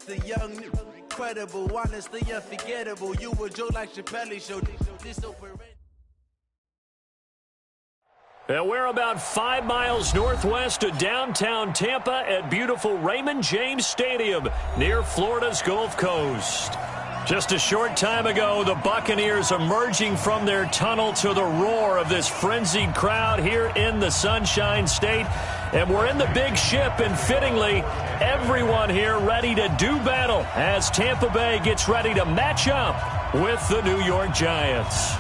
the young, incredible, honestly unforgettable. You were Joe like Chappelle show. This open. And we're about 5 miles northwest of downtown Tampa at beautiful Raymond James Stadium near Florida's Gulf Coast. Just a short time ago, the Buccaneers emerging from their tunnel to the roar of this frenzied crowd here in the Sunshine State. And we're in the big ship, and fittingly, everyone here ready to do battle as Tampa Bay gets ready to match up with the New York Giants.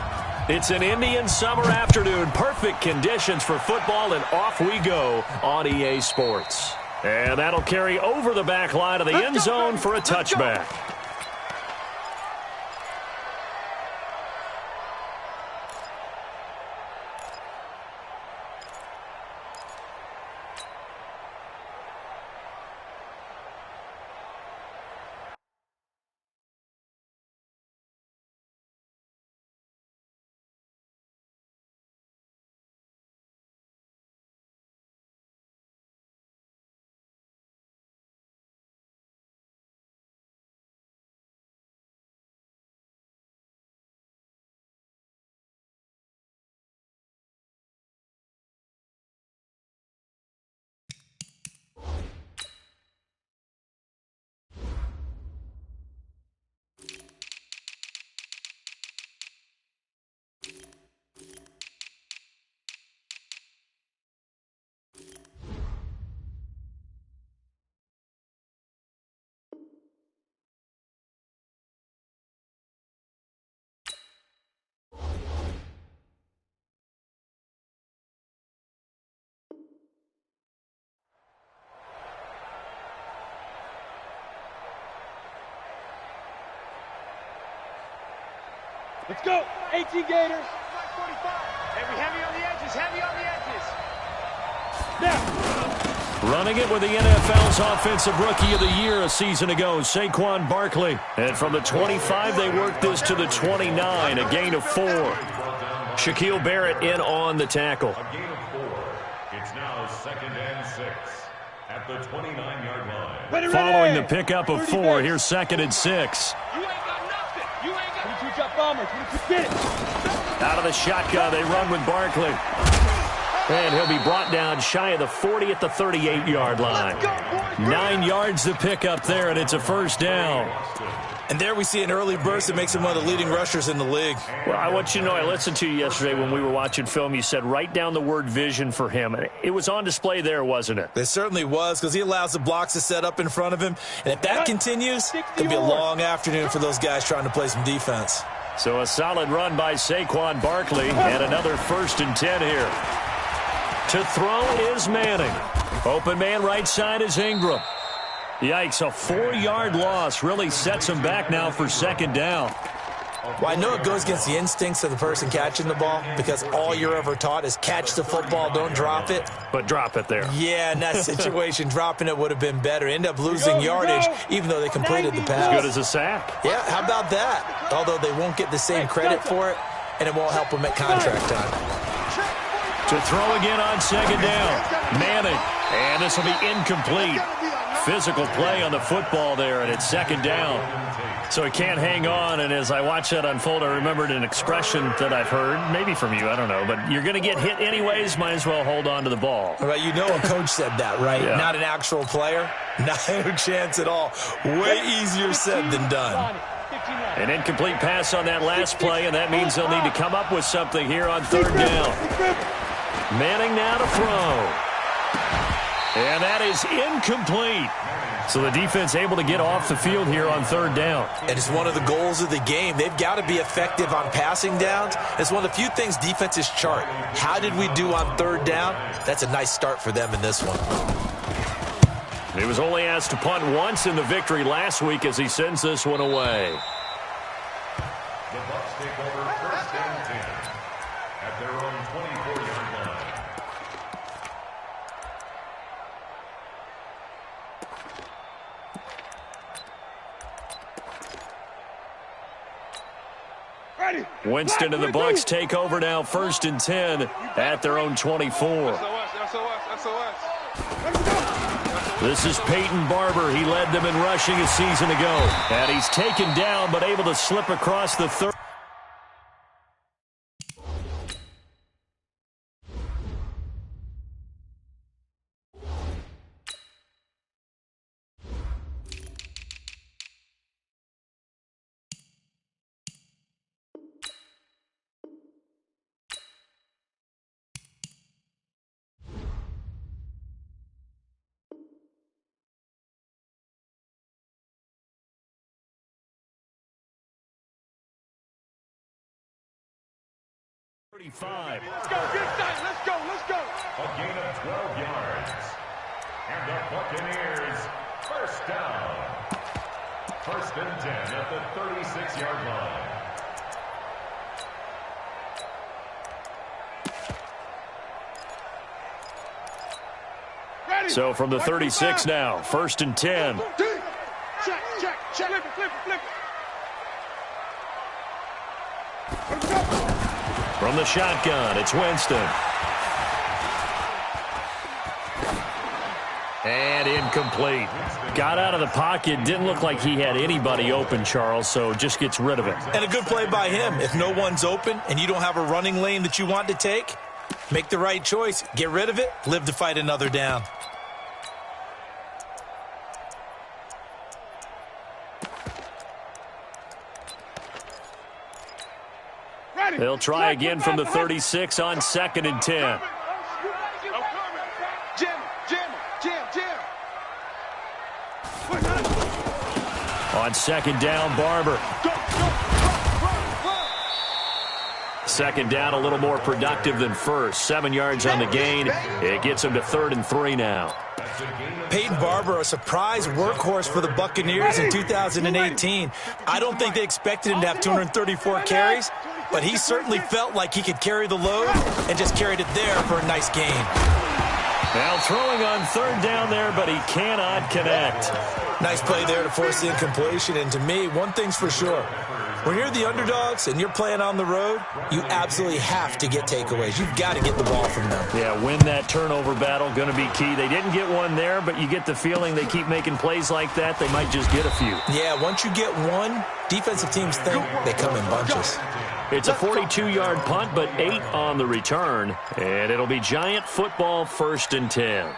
It's an Indian summer afternoon, perfect conditions for football, and off we go on EA Sports. And that'll carry over the back line of the end zone for a touchback. Let's go. 18 Gators. Heavy on the edges. Heavy on the edges. Now. Running it with the NFL's Offensive Rookie of the Year a season ago, Saquon Barkley. And from the 25, they worked this to the 29, a gain of 4. Shaquille Barrett in on the tackle. A gain of 4. It's now 2nd and 6 at the 29-yard line. Following the pickup of 4, here's 2nd and 6. Out of the shotgun, they run with Barkley. And he'll be brought down shy of the 40 at the 38-yard line. 9 yards to pick up there, and it's a first down. And there we see an early burst that makes him one of the leading rushers in the league. Well, I want you to know, I listened to you yesterday when we were watching film. You said write down the word vision for him. It was on display there, wasn't it? It certainly was, because he allows the blocks to set up in front of him. And if that continues, it could be a long afternoon for those guys trying to play some defense. So a solid run by Saquon Barkley, and another 1st and 10 here. To throw is Manning. Open man right side is Ingram. Yikes, a 4-yard loss really sets him back now for 2nd down. Well, I know it goes against the instincts of the person catching the ball, because all you're ever taught is catch the football, don't drop it. But drop it there. Yeah, in that situation, dropping it would have been better. End up losing yardage, even though they completed the pass. As good as a sack. Yeah, how about that? Although they won't get the same credit for it, and it won't help them at contract time. To throw again on 2nd down. Manning. And this will be incomplete. Physical play on the football there, and it's 2nd down. So he can't hang on, and as I watch that unfold, I remembered an expression that I've heard, maybe from you, I don't know, but you're going to get hit anyways, might as well hold on to the ball. Right, you know a coach said that, right? Yeah. Not an actual player. No chance at all. Way easier said than done. An incomplete pass on that last play, and that means they'll need to come up with something here on 3rd down. Manning now to throw. And that is incomplete. So the defense able to get off the field here on 3rd down. And it's one of the goals of the game. They've got to be effective on passing downs. It's one of the few things defenses chart. How did we do on 3rd down? That's a nice start for them in this one. He was only asked to punt once in the victory last week as he sends this one away. The Bucs take over 1st and 10 at their own 24-yard line. Winston and the Bucs take over now, 1st and 10 at their own 24. SOS. This is Peyton Barber. He led them in rushing a season ago. And he's taken down, but able to slip across the 30. Let's go, let's go, let's go. A gain of 12 yards. And the Buccaneers, first down. 1st and 10 at the 36-yard line. Ready. So from the 36 now, 1st and 10. Check. Flip it. From the shotgun, it's Winston. And incomplete. Got out of the pocket. Didn't look like he had anybody open, Charles, so just gets rid of it. And a good play by him. If no one's open and you don't have a running lane that you want to take, make the right choice. Get rid of it. Live to fight another down. They'll try again from the 36 on 2nd and 10. Jam. On 2nd down, Barber. Second down, a little more productive than first. 7 yards on the gain. It gets him to 3rd and 3 now. Peyton Barber, a surprise workhorse for the Buccaneers in 2018. I don't think they expected him to have 234 carries, but he certainly felt like he could carry the load and just carried it there for a nice gain. Now throwing on 3rd down there, but he cannot connect. Nice play there to force the incompletion, and to me, one thing's for sure. When you're the underdogs and you're playing on the road, you absolutely have to get takeaways. You've got to get the ball from them. Yeah, win that turnover battle, going to be key. They didn't get one there, but you get the feeling they keep making plays like that, they might just get a few. Yeah, once you get one, defensive teams think they come in bunches. It's a 42-yard punt, but 8 on the return, and it'll be Giant football 1st and 10.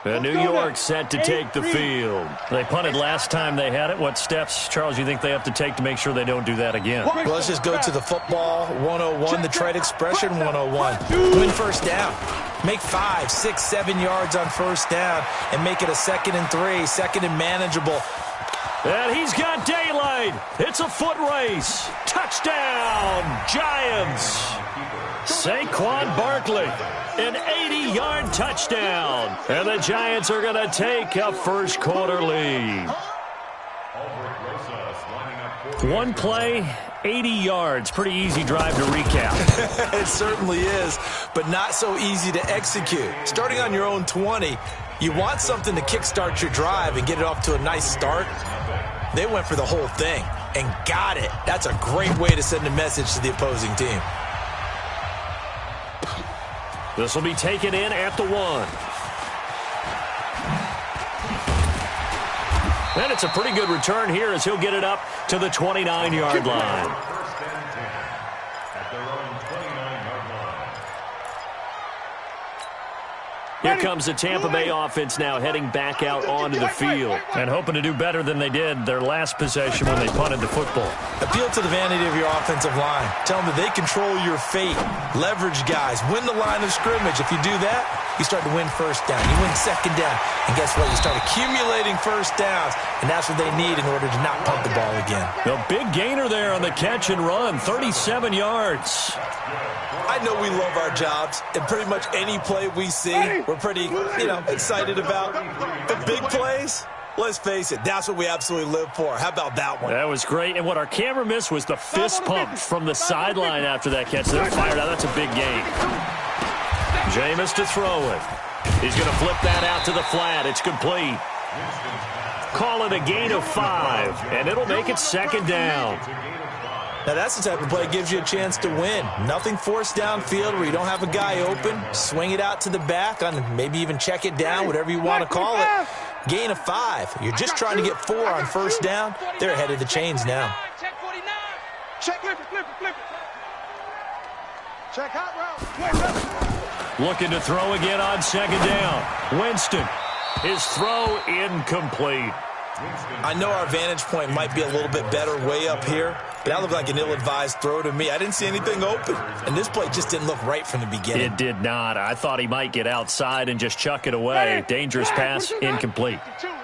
New York set to take the field. They punted last time they had it. What steps, Charles, you think they have to take to make sure they don't do that again? Well, let's just go to the football 101, the trade expression 101. Win 1st down. Make 5, 6, 7 yards on 1st down and make it a 2nd and 3, 2nd and manageable. And he's got daylight. It's a foot race. Touchdown, Giants. Saquon Barkley, an 80-yard touchdown. And the Giants are going to take a first-quarter lead. One play, 80 yards. Pretty easy drive to recap. It certainly is, but not so easy to execute. Starting on your own 20, you want something to kickstart your drive and get it off to a nice start. They went for the whole thing and got it. That's a great way to send a message to the opposing team. This will be taken in at the 1. And it's a pretty good return here as he'll get it up to the 29-yard line. 1st and 10 at their own 29-yard line. Here comes the Tampa Bay offense now heading back out onto the field and hoping to do better than they did their last possession when they punted the football. Appeal to the vanity of your offensive line. Tell them that they control your fate. Leverage guys. Win the line of scrimmage. If you do that, you start to win 1st down. You win 2nd down. And guess what? You start accumulating 1st downs. And that's what they need in order to not punt the ball again. The big gainer there on the catch and run. 37 yards. I know we love our jobs, and pretty much any play we see, we're pretty, excited about. But big plays, let's face it, that's what we absolutely live for. How about that one? That was great, and what our camera missed was the fist pump from the sideline after that catch. They're fired out. That's a big gain. Jameis to throw it. He's going to flip that out to the flat. It's complete. Call it a gain of 5, and it'll make it 2nd down. Now, that's the type of play that gives you a chance to win. Nothing forced downfield where you don't have a guy open. Swing it out to the back, on maybe even check it down, whatever you want to call it. Gain of 5. You're just trying to get 4 on first down. They're ahead of the chains now. Check 49. Check, flip it. Check hot route. Looking to throw again on second down. Winston. His throw incomplete. I know our vantage point might be a little bit better way up here, but that looked like an ill-advised throw to me. I didn't see anything open, and this play just didn't look right from the beginning. It did not. I thought he might get outside and just chuck it away. Dangerous pass, incomplete.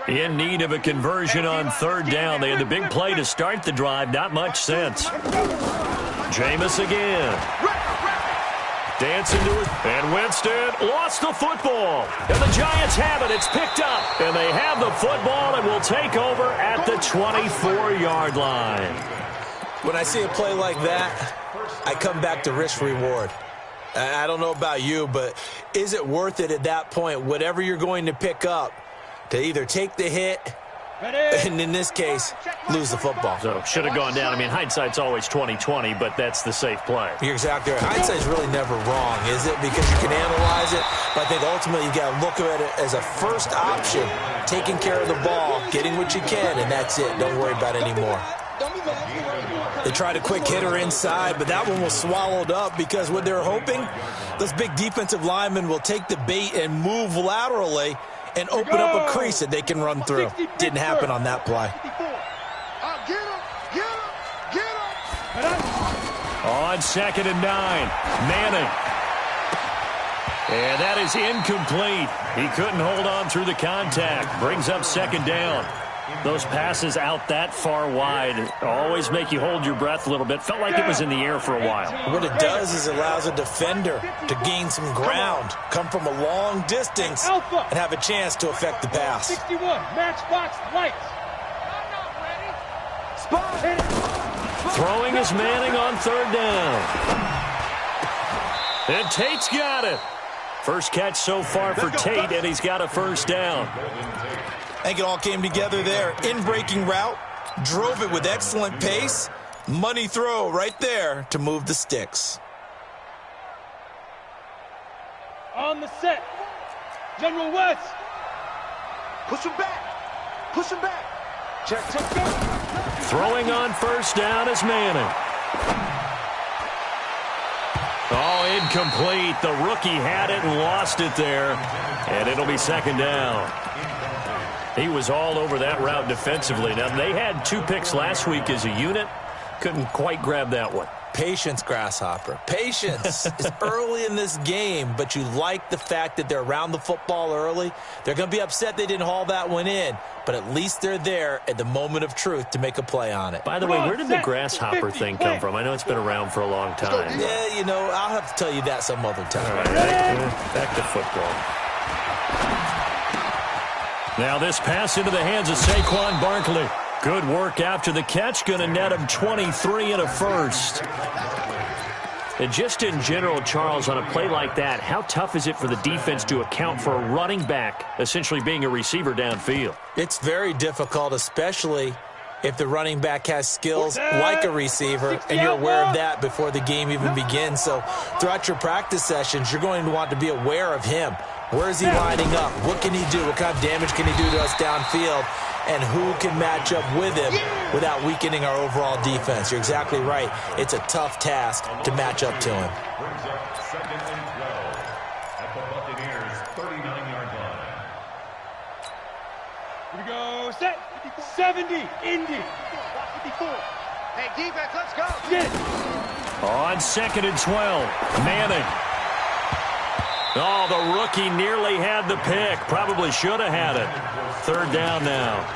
In need of a conversion on third down. They had the big play to start the drive. Not much sense. Jameis again. Dancing to it, and Winston lost the football. And the Giants have it. It's picked up. And they have the football and will take over at the 24-yard line. When I see a play like that, I come back to risk-reward. I don't know about you, but is it worth it at that point, whatever you're going to pick up, to either take the hit and, in this case, lose the football? So, should have gone down. I mean, hindsight's always 20/20, but that's the safe play. You're exactly right. Hindsight's really never wrong, is it? Because you can analyze it, but I think ultimately you got to look at it as a first option, taking care of the ball, getting what you can, and that's it. Don't worry about it anymore. They tried a quick hitter inside, but that one was swallowed up because what they're hoping, those big defensive linemen will take the bait and move laterally and open up a crease that they can run through. Didn't happen on that play. Get him. On second and 9, Manning. And that is incomplete. He couldn't hold on through the contact. Brings up second down. Those passes out that far wide always make you hold your breath a little bit. Felt like it was in the air for a while. What it does is it allows a defender to gain some ground, come from a long distance, and have a chance to affect the pass. 61, matchbox lights. Throwing is Manning on third down. And Tate's got it. First catch so far for Tate, and he's got a first down. I think it all came together there. In-breaking route, drove it with excellent pace. Money throw right there to move the sticks. On the set. General West. Push him back. Push him back. Check. Throwing on first down is Manning. Oh, incomplete. The rookie had it and lost it there. And it'll be second down. He was all over that route defensively. Now, they had 2 picks last week as a unit. Couldn't quite grab that one. Patience, Grasshopper. Patience is early in this game, but you like the fact that they're around the football early. They're going to be upset they didn't haul that one in, but at least they're there at the moment of truth to make a play on it. By the way, where did the Grasshopper thing come from? I know it's been around for a long time. Yeah, you know, I'll have to tell you that some other time. All right, back to football. Now this pass into the hands of Saquon Barkley. Good work after the catch. Going to net him 23 and a first. And just in general, Charles, on a play like that, how tough is it for the defense to account for a running back essentially being a receiver downfield? It's very difficult, especially if the running back has skills like a receiver, and you're aware of that before the game even begins. So throughout your practice sessions, you're going to want to be aware of him. Where is he lining up? What can he do? What kind of damage can he do to us downfield? And who can match up with him without weakening our overall defense? You're exactly right. It's a tough task to match up to him. Brings up second and 12 at the Buccaneers' 39-yard line. Here we go. Set. 70. Indy. 54. Hey, defense, let's go. Get it. On second and 12, Manning. Oh, the rookie nearly had the pick. Probably should have had it. Third down now.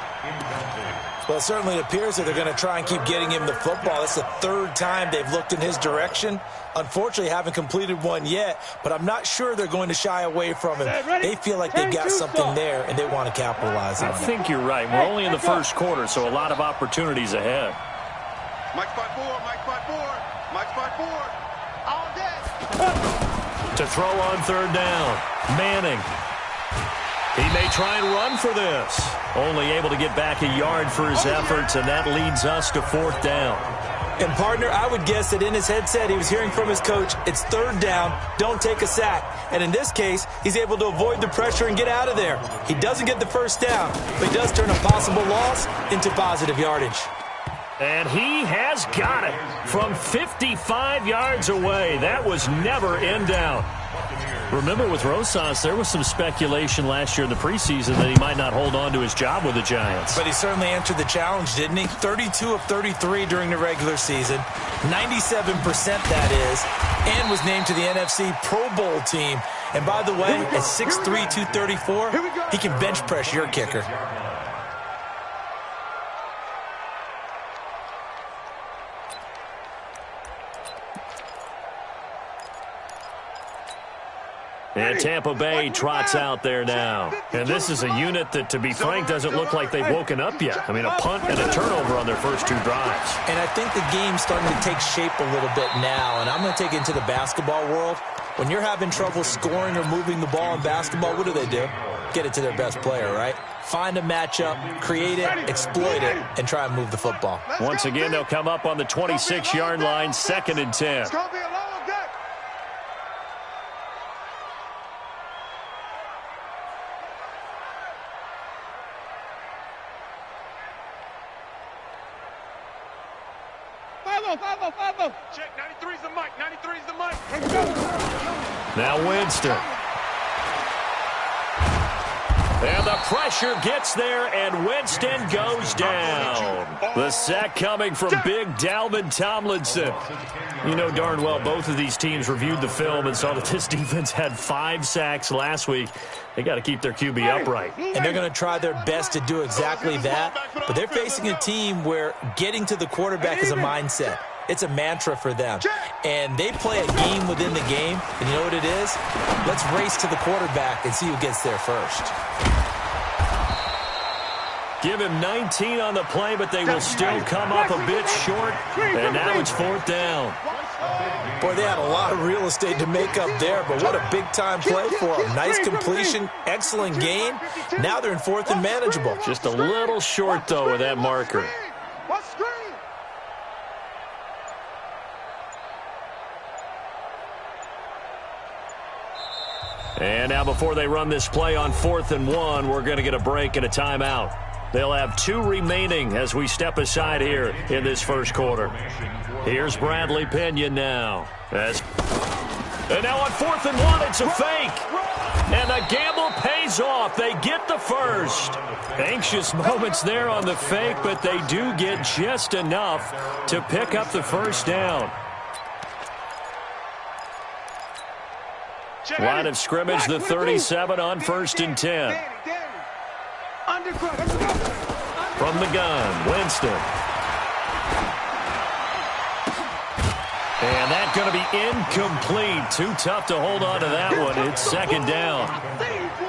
Well, it certainly appears that they're going to try and keep getting him the football. That's the 3rd time they've looked in his direction. Unfortunately, haven't completed one yet, but I'm not sure they're going to shy away from him. They feel like they've got something there, and they want to capitalize on it. I think you're right. We're only in the first quarter, so a lot of opportunities ahead. Mike spot 4. Mike spot 4. Mike spot 4. All day. To throw on third down, Manning. He may try and run for this. Only able to get back a yard for his efforts, and that leads us to 4th down. And, partner, I would guess that in his headset he was hearing from his coach, it's third down, don't take a sack. And in this case, he's able to avoid the pressure and get out of there. He doesn't get the first down, but he does turn a possible loss into positive yardage. And he has got it from 55 yards away. That was never in doubt. Remember, with Rosas, there was some speculation last year in the preseason that he might not hold on to his job with the Giants. But he certainly answered the challenge, didn't he? 32 of 33 during the regular season, 97% that is, and was named to the NFC Pro Bowl team. And by the way, at 6'3", 234, he can bench press your kicker. And Tampa Bay trots out there now. And this is a unit that, to be frank, doesn't look like they've woken up yet. I mean, a punt and a turnover on their first two drives. And I think the game's starting to take shape a little bit now. And I'm going to take it into the basketball world. When you're having trouble scoring or moving the ball in basketball, what do? Get it to their best player, right? Find a matchup, create it, exploit it, and try and move the football. Once again, they'll come up on the 26-yard line, 2nd and 10. Check, 93's the mic, 93's the mic. Now Winston. And the pressure gets there, and Winston goes down. The sack coming from big Dalvin Tomlinson. You know darn well both of these teams reviewed the film and saw that this defense had 5 sacks last week. They got to keep their QB upright. And they're going to try their best to do exactly that. But they're facing a team where getting to the quarterback is a mindset. It's a mantra for them. And they play a game within the game. And you know what it is? Let's race to the quarterback and see who gets there first. Give him 19 on the play, but they will still come up a bit short. And now it's 4th down. Boy, they had a lot of real estate to make up there, but what a big-time play for them. Nice completion, excellent gain. Now they're in 4th and manageable. Just a little short, though, with that marker. And now before they run this play on 4th and 1, we're going to get a break and a timeout. They'll have 2 remaining as we step aside here in this first quarter. Here's Bradley Pinion now. And now on 4th and 1, it's a fake. And the gamble pays off. They get the first. Anxious moments there on the fake, but they do get just enough to pick up the first down. Line of scrimmage, the 37 on 1st and 10. From the gun, Winston. And that's going to be incomplete. Too tough to hold on to that one. It's 2nd down.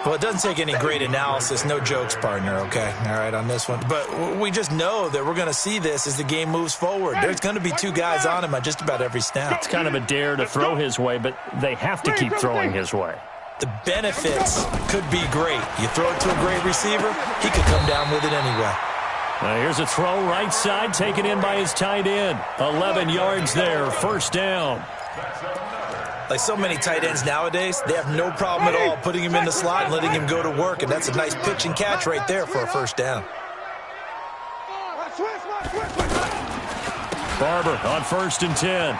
Well, it doesn't take any great analysis. No jokes, partner, okay? All right, on this one. But we just know that we're going to see this as the game moves forward. There's going to be 2 guys on him on just about every snap. It's kind of a dare to throw his way, but they have to keep throwing his way. The benefits could be great. You throw it to a great receiver, he could come down with it anyway. Now here's a throw right side, taken in by his tight end. 11 yards there, 1st down. Like so many tight ends nowadays, they have no problem at all putting him in the slot and letting him go to work, and that's a nice pitch and catch right there for a 1st down. Barber on 1st and 10.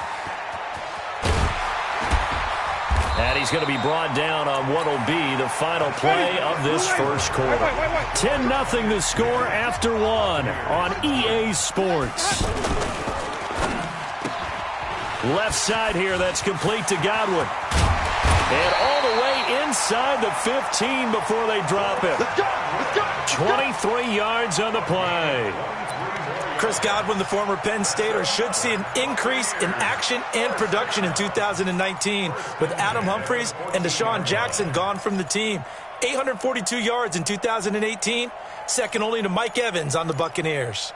And he's going to be brought down on what will be the final play of this first quarter. 10-0 the score after 1 on EA Sports. Left side here, that's complete to Godwin. And all the way inside the 15 before they drop it. 23 yards on the play. Chris Godwin, the former Penn Stater, should see an increase in action and production in 2019 with Adam Humphries and Deshaun Jackson gone from the team. 842 yards in 2018, second only to Mike Evans on the Buccaneers.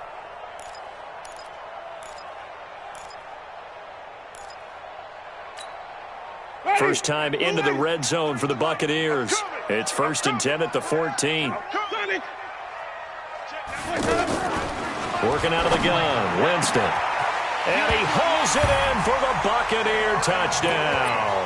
First time into the red zone for the Buccaneers. It's 1st and 10 at the 14. Working out of the gun, Winston. And he holds it in for the Buccaneer touchdown.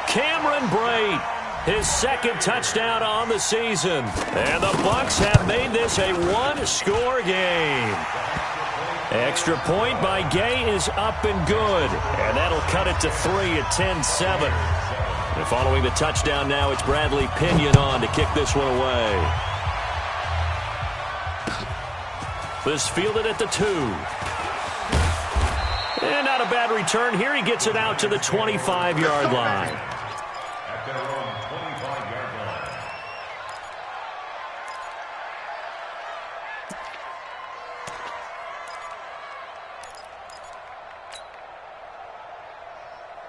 Cameron Brate, his second touchdown on the season. And the Bucs have made this a one-score game. Extra point by Gay is up and good. And that'll cut it to 3 at 10-7. And following the touchdown now, it's Bradley Pinion on to kick this one away. This fielded at the 2. And not a bad return here. He gets it out to the 25-yard line. At their own 25-yard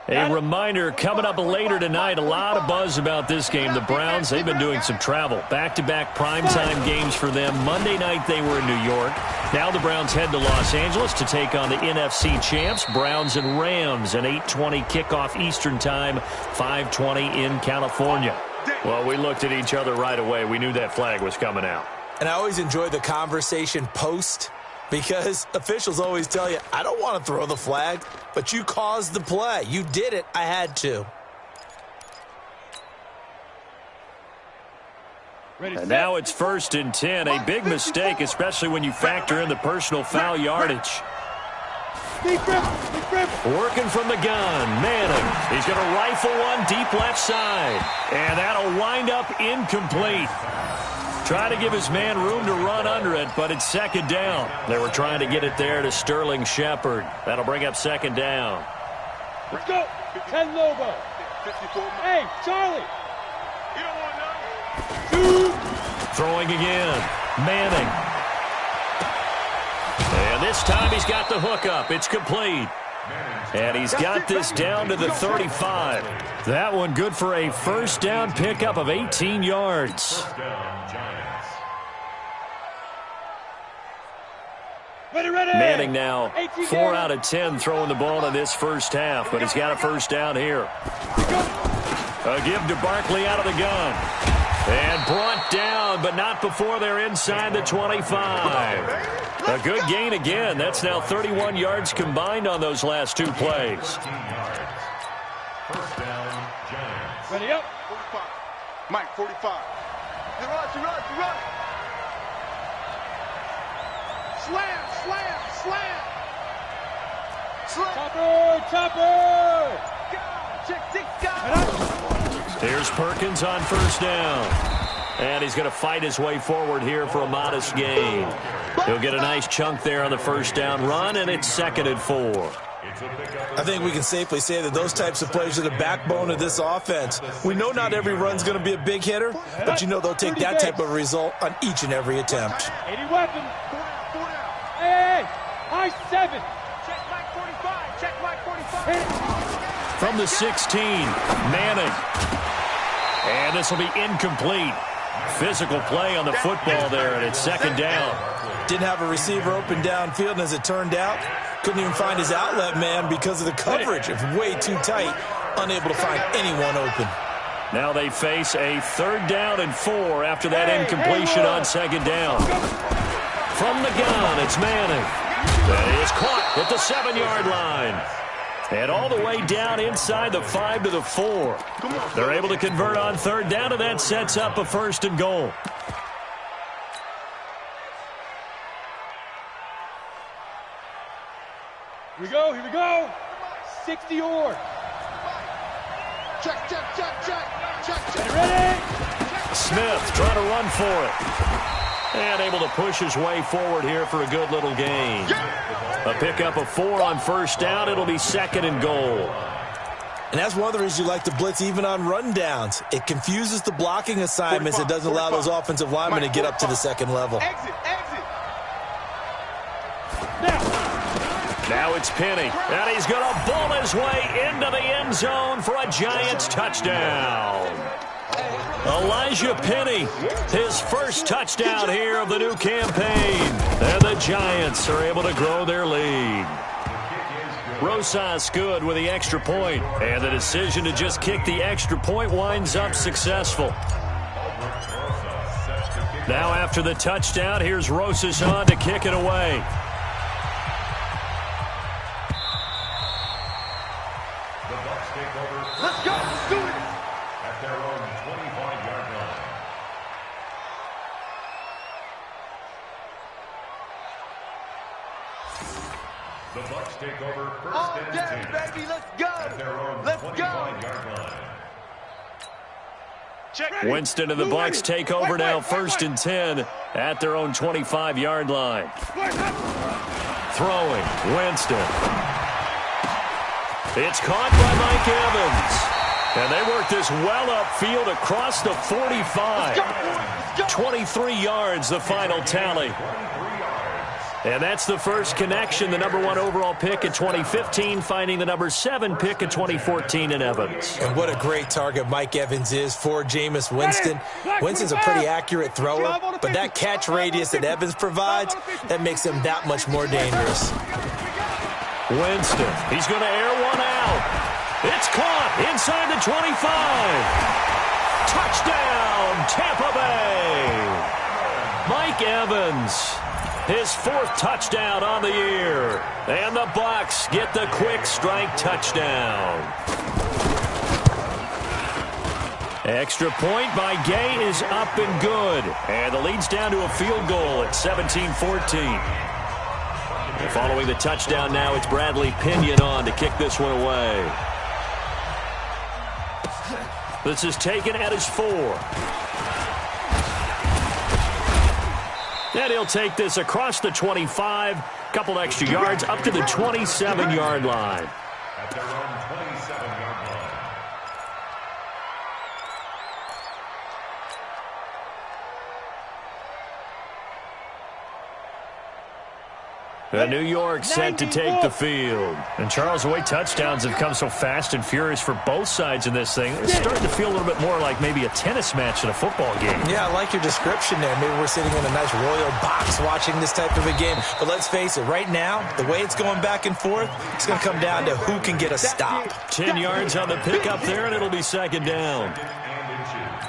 line. A reminder, coming up later tonight, a lot of buzz about this game. The Browns, they've been doing some travel. Back-to-back primetime games for them. Monday night they were in New York. Now the Browns head to Los Angeles to take on the NFC champs, Browns and Rams, an 8:20 kickoff Eastern time, 5:20 in California. Well, we looked at each other right away. We knew that flag was coming out. And I always enjoy the conversation post, because officials always tell you, I don't want to throw the flag, but you caused the play. You did it. I had to. And now it's 1st and 10. A big mistake, especially when you factor in the personal foul yardage. Working from the gun, Manning. He's going to rifle one deep left side. And that'll wind up incomplete. Trying to give his man room to run under it, but it's 2nd down. They were trying to get it there to Sterling Shepard. That'll bring up 2nd down. Let's go. 10 Lobo. Hey, Charlie. You don't want none. 2. Throwing again. Manning. And this time he's got the hook up. It's complete. And he's got this down to the 35. That one good for a 1st down pickup of 18 yards. First down, Giants. Ready, ready. Manning now 4 out of 10 throwing the ball in this first half, but he's got a 1st down here. A give to Barkley out of the gun. And brought down, but not before they're inside the 25. A good gain again. That's now 31 yards combined on those last 2 plays. 15 yards. First down, Giants. Ready up. 45. Mike, 45. You run. Slam. Topper. Here's Perkins on 1st down. And he's going to fight his way forward here for a modest gain. He'll get a nice chunk there on the 1st down run, and it's 2nd and 4. I think we can safely say that those types of plays are the backbone of this offense. We know not every run's going to be a big hitter, but you know they'll take that type of result on each and every attempt. 80 weapon. Hey, high 7. Check Mike 45. From the 16, Manning. And this will be incomplete. Physical play on the football there, and it's 2nd down. Didn't have a receiver open downfield, and as it turned out, couldn't even find his outlet man because of the coverage. It's way too tight, unable to find anyone open. Now they face a 3rd down and 4 after that incompletion on 2nd down. From the gun, it's Manning. That is caught at the 7-yard line. And all the way down inside the 5 to the 4. They're able to convert on 3rd down, and that sets up a 1st and goal. Here we go. 60 or. Check. Ready. Smith trying to run for it. And able to push his way forward here for a good little gain. A pickup of 4 on 1st down. It'll be 2nd and goal. And that's one of the reasons you like to blitz even on rundowns. It confuses the blocking assignments. It doesn't allow those offensive linemen to get up to the 2nd level. Exit. Now it's Penny. And he's going to ball his way into the end zone for a Giants touchdown. Elijah Penny, his 1st touchdown here of the new campaign. And the Giants are able to grow their lead. Rosas good with the extra point. And the decision to just kick the extra point winds up successful. Now after the touchdown, here's Rosas on to kick it away. take over. Let's go. Let's do it. At their own 25-yard line. The Bucs take over first and 10. Baby, let's go. At their own 25-yard line. Winston and the Bucs take over now, first and 10 at their own 25-yard line. Throwing, Winston. It's caught by Mike Evans. And they work this well upfield across the 45. 23 yards, the final tally. And that's the first connection, the #1 overall pick in 2015, finding the #7 pick in 2014 in Evans. And what a great target Mike Evans is for Jameis Winston. Winston's a pretty accurate thrower, but that catch radius that Evans provides, that makes him that much more dangerous. Winston, he's going to air one out. It's caught inside the 25. Touchdown, Tampa Bay. Mike Evans. His 4th touchdown on the year. And the Bucs get the quick strike touchdown. Extra point by Gay is up and good. And the lead's down to a field goal at 17-14. Following the touchdown now, it's Bradley Pinion on to kick this one away. This is taken at his 4. And he'll take this across the 25, couple extra yards, up to the 27-yard line. At their own 27-yard line. And New York set to take the field. And Charles, the way touchdowns have come so fast and furious for both sides in this thing, it's starting to feel a little bit more like maybe a tennis match in a football game. Yeah, I like your description there. Maybe we're sitting in a nice royal box watching this type of a game. But let's face it, right now, the way it's going back and forth, it's going to come down to who can get a stop. 10 yards on the pickup there, and it'll be second down.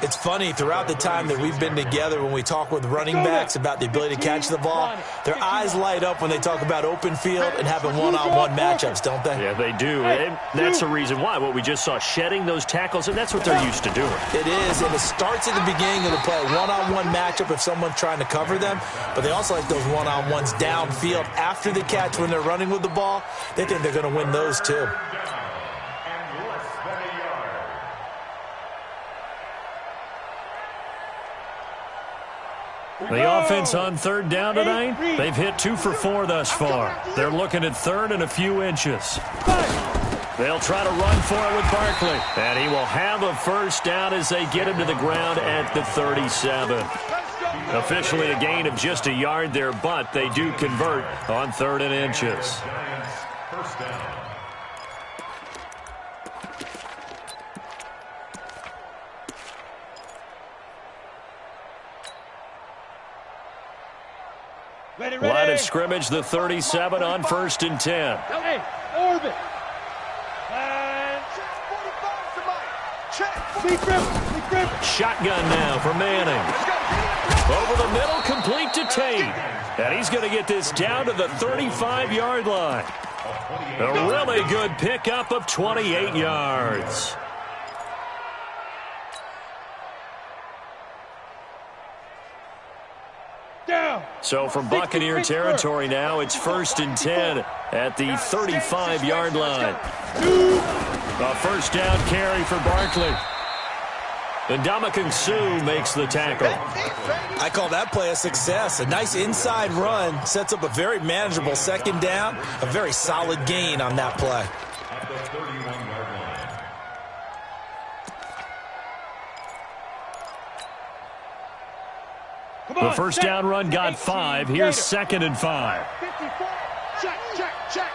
It's funny, throughout the time that we've been together, when we talk with running backs about the ability to catch the ball, their eyes light up when they talk about open field and having one-on-one matchups, don't they? Yeah, they do. And that's the reason why. What we just saw, shedding those tackles, and that's what they're used to doing. It is, and it starts at the beginning of the play, one-on-one matchup if someone's trying to cover them, but they also like those one-on-ones downfield after the catch when they're running with the ball. They think they're going to win those too. The offense on third down tonight, they've hit 2 for 4 thus far. They're looking at third and a few inches. They'll try to run for it with Barkley. And he will have a first down as they get him to the ground at the 37. Officially a gain of just a yard there, but they do convert on 3rd and inches. First down. Line of scrimmage, the 37 on 1st and 10. Hey, orbit. And Shotgun now for Manning. Over the middle, complete to Tate. And he's going to get this down to the 35-yard line. A really good pickup of 28 yards. So from Buccaneer territory now, it's 1st and 10 at the 35-yard line. A first down carry for Barkley. And Ndamukong Suh makes the tackle. I call that play a success. A nice inside run sets up a very manageable second down. A very solid gain on that play. At the 31-yard line. The first down run got 5. Here's 2nd and 5. check.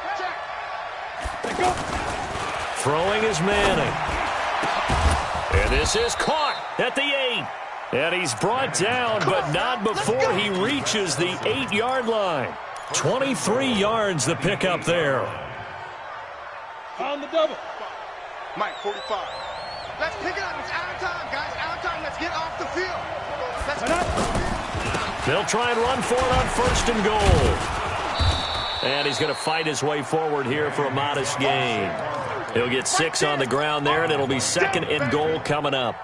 Throwing is Manning. And this is caught at the 8. And he's brought down, but not before he reaches the 8-yard line. 23 yards the pickup there. On the double. Mike, 45. Let's pick it up. It's out of time, guys. Out of time. Let's get off the field. Let's go. They'll try and run for it on 1st and goal. And he's going to fight his way forward here for a modest gain. He'll get 6 on the ground there, and it'll be 2nd and goal coming up.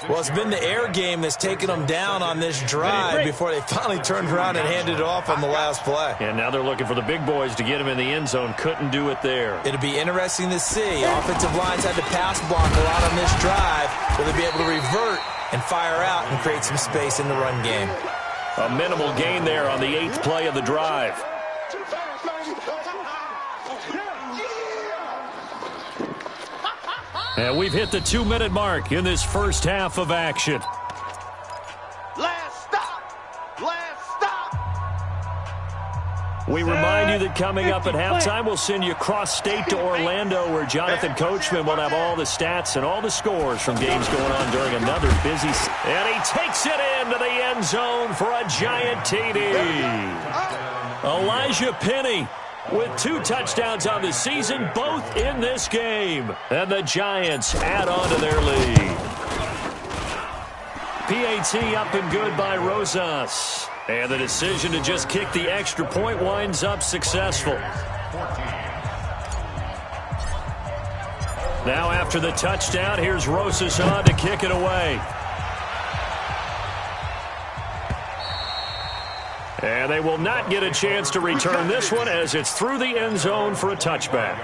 Well, it's been the air game that's taken them down on this drive before they finally turned around and handed it off on the last play. And now they're looking for the big boys to get him in the end zone. Couldn't do it there. It'll be interesting to see. Offensive lines had to pass block a lot on this drive. Will they be able to revert and fire out and create some space in the run game? A minimal gain there on the 8th play of the drive. And we've hit the 2-minute mark in this first half of action. Last stop! Last stop! We remind you that coming up at halftime, we'll send you cross-state to Orlando, where Jonathan Coachman will have all the stats and all the scores from games going on during another busy... And he takes it into the end zone for a giant TD. Elijah Penny with 2 touchdowns on the season, both in this game. And the Giants add on to their lead. PAT up and good by Rosas. And the decision to just kick the extra point winds up successful. Now after the touchdown, here's Rosas on to kick it away. And they will not get a chance to return this one as it's through the end zone for a touchback.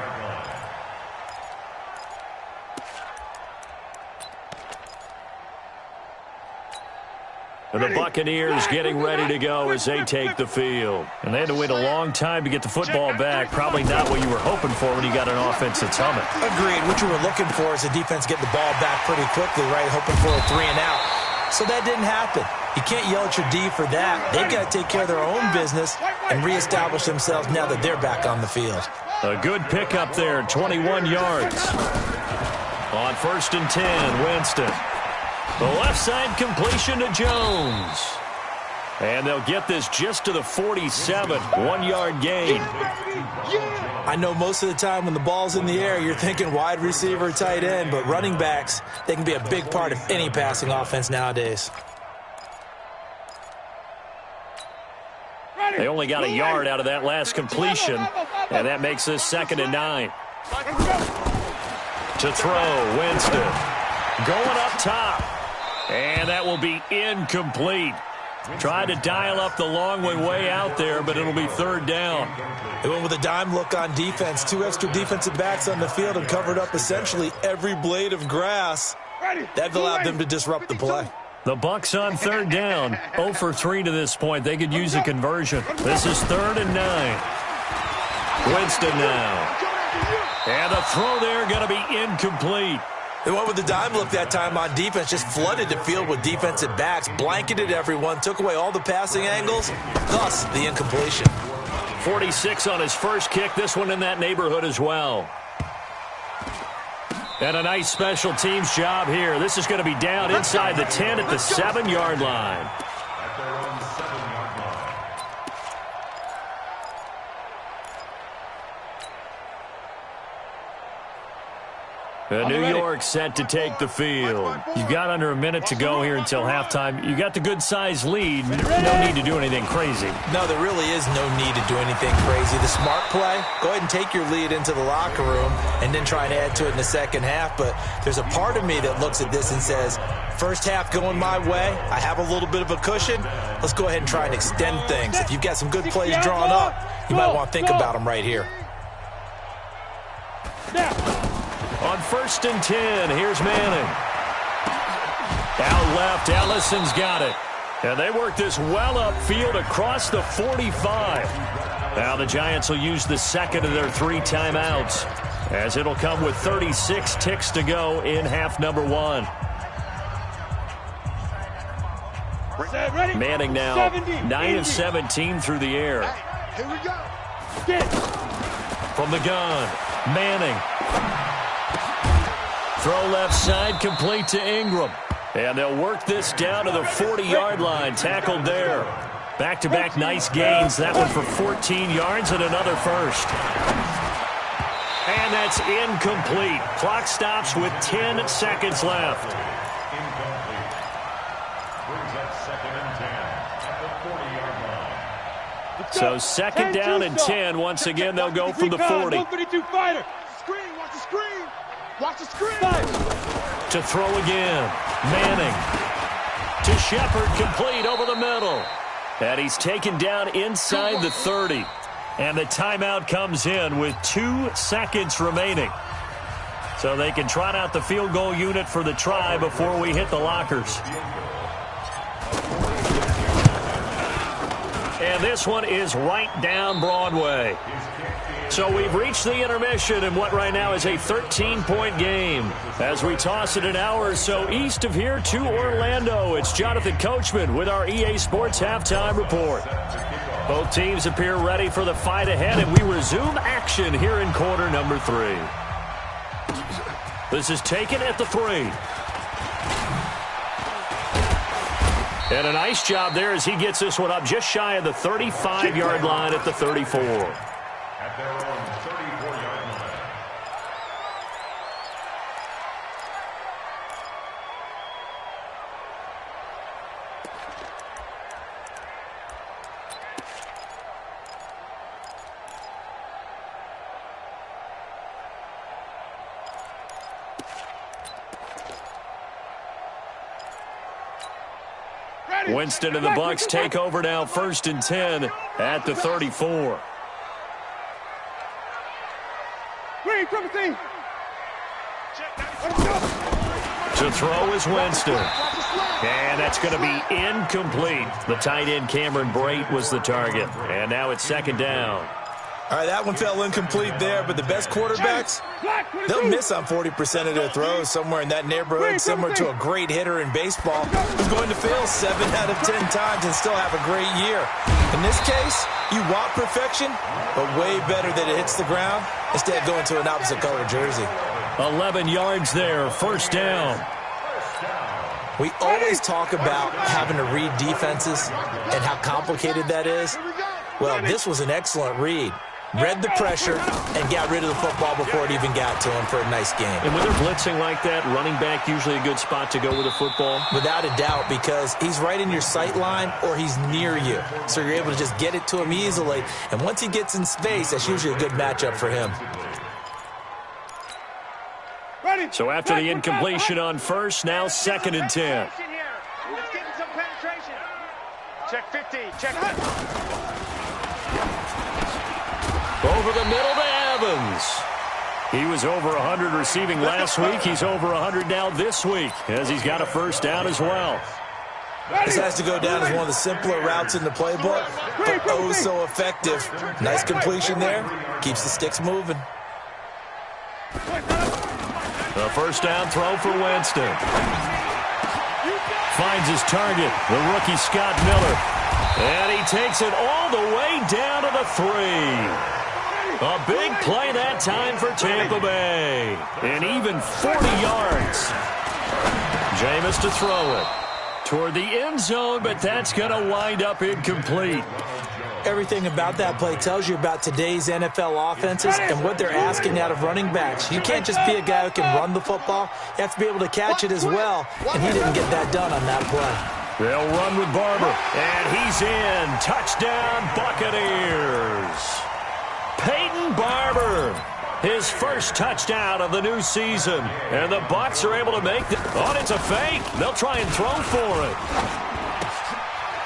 And the Buccaneers getting ready to go as they take the field. And they had to wait a long time to get the football back. Probably not what you were hoping for when you got an offense that's humming. Agreed. What you were looking for is the defense get the ball back pretty quickly, right? Hoping for a 3 and out. So that didn't happen. You can't yell at your D for that. They've got to take care of their own business and reestablish themselves now that they're back on the field. A good pickup there, 21 yards. On 1st and 10, Winston. The left side completion to Jones. And they'll get this just to the 47, 1-yard gain. I know most of the time when the ball's in the air, you're thinking wide receiver, tight end, but running backs, they can be a big part of any passing offense nowadays. They only got a yard out of that last completion, and that makes this 2nd and 9. To throw, Winston. Going up top. And that will be incomplete. Tried to dial up the long one way out there, but it'll be 3rd down. They went with a dime look on defense. 2 extra defensive backs on the field and covered up essentially every blade of grass. That allowed them to disrupt the play. The Bucs on 3rd down. 0 for 3 to this point. They could use a conversion. This is 3rd and 9. Winston now. And the throw there going to be incomplete. They went with the dime look that time on defense, just flooded the field with defensive backs, blanketed everyone, took away all the passing angles, thus the incompletion. 46 on his first kick, this one in that neighborhood as well. And a nice special teams job here. This is going to be down inside the 10 at the 7-yard line. New York set to take the field. You've got under a minute to go here until halftime. You got the good-sized lead. No need to do anything crazy. No, there really is no need to do anything crazy. The smart play, go ahead and take your lead into the locker room and then try and add to it in the second half. But there's a part of me that looks at this and says, first half going my way, I have a little bit of a cushion. Let's go ahead and try and extend things. If you've got some good plays drawn up, you might want to think about them right here. On 1st and 10, here's Manning. Out left, Ellison's got it. And they work this well upfield across the 45. Now the Giants will use the 2nd of their 3 timeouts, as it'll come with 36 ticks to go in half number 1. Manning now 9 of 17 through the air. Here we go. From the gun, Manning. Throw left side, complete to Ingram. And they'll work this down to the 40-yard line. Tackled there. Back-to-back nice gains. That one for 14 yards and another first. And that's incomplete. Clock stops with 10 seconds left. So 2nd down and 10. Once again, they'll go from the 40. Watch the screen. Watch the screen. To throw again. Manning. To Shepard, complete over the middle. And he's taken down inside the 30. And the timeout comes in with 2 seconds remaining. So they can trot out the field goal unit for the try before we hit the lockers. And this one is right down Broadway. So we've reached the intermission in what right now is a 13-point game. As we toss it an hour or so east of here to Orlando, it's Jonathan Coachman with our EA Sports Halftime Report. Both teams appear ready for the fight ahead, and we resume action here in quarter number 3. This is taken at the 3. And a nice job there as he gets this one up just shy of the 35-yard line at the 34. At their own 34-yard line. Winston and the Bucs take over now, 1st and 10 at the 34. To throw is Winston. And that's going to be incomplete. The tight end Cameron Brate was the target. And now it's 2nd down. All right, that one fell incomplete there, but the best quarterbacks, they'll miss on 40% of their throws, somewhere in that neighborhood, similar to a great hitter in baseball who's going to fail 7 out of 10 times and still have a great year. In this case, you want perfection, but way better that it hits the ground instead of going to an opposite color jersey. 11 yards there, 1st down. We always talk about having to read defenses and how complicated that is. Well, this was an excellent read. Read the pressure and got rid of the football before it even got to him for a nice game. And when they're blitzing like that, running back usually a good spot to go with the football? Without a doubt, because he's right in your sight line or he's near you. So you're able to just get it to him easily. And once he gets in space, that's usually a good matchup for him. So after the incompletion on 1st, now 2nd and 10. Let's get some penetration. Check 50. Check 50. Over the middle to Evans. He was over 100 receiving last week. He's over 100 now this week as he's got a 1st down as well. This has to go down as one of the simpler routes in the playbook, but oh so effective. Nice completion there. Keeps the sticks moving. A 1st down throw for Winston. Finds his target, the rookie Scott Miller. And he takes it all the way down to the 3. A big play that time for Tampa Bay. And even 40 yards. Jameis to throw it toward the end zone, but that's going to wind up incomplete. Everything about that play tells you about today's NFL offenses and what they're asking out of running backs. You can't just be a guy who can run the football. You have to be able to catch it as well, and he didn't get that done on that play. They'll run with Barber, and he's in. Touchdown, Buccaneers. Peyton Barber, his 1st touchdown of the new season. And the Bucs are able to make it. Oh, it's a fake. They'll try and throw for it.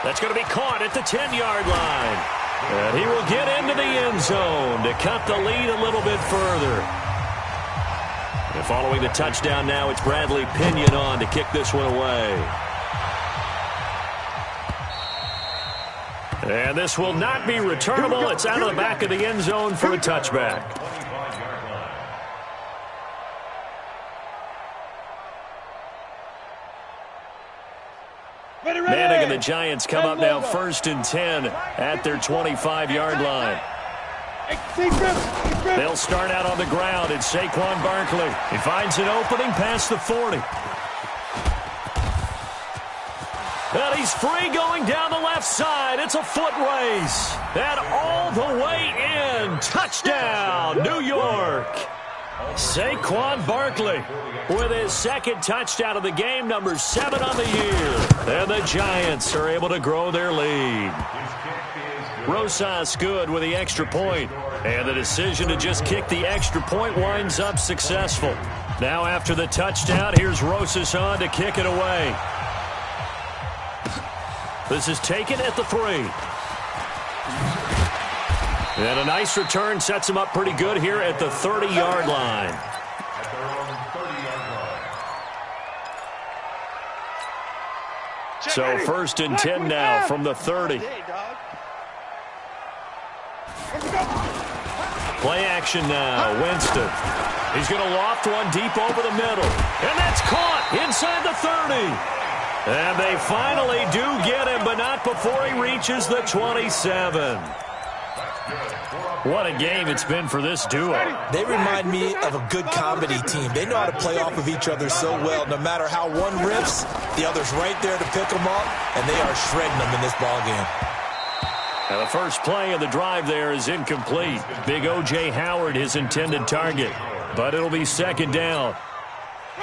That's going to be caught at the 10-yard line. And he will get into the end zone to cut the lead a little bit further. And following the touchdown now, it's Bradley Pinion on to kick this one away. And this will not be returnable. It's out of the back of the end zone for a touchback. Manning and the Giants come up now 1st and 10 at their 25-yard line. They'll start out on the ground. It's Saquon Barkley. He finds an opening past the 40. And he's free going down the left side. It's a foot race. And all the way in. Touchdown, New York. Saquon Barkley with his 2nd touchdown of the game, number 7 on the year. And the Giants are able to grow their lead. His kick is good. Rosas good with the extra point. And the decision to just kick the extra point winds up successful. Now after the touchdown, here's Rosas on to kick it away. This is taken at the 3. And a nice return sets him up pretty good here at the 30-yard line. So 1st and 10 now from the 30. Play action now. Winston. He's going to loft one deep over the middle. And that's caught inside the 30. And they finally do get him, but not before he reaches the 27. What a game it's been for this duo. They remind me of a good comedy team. They know how to play off of each other so well. No matter how one riffs, the other's right there to pick them up, and they are shredding them in this ballgame. And the first play of the drive there is incomplete. Big O.J. Howard, his intended target. But it'll be 2nd down.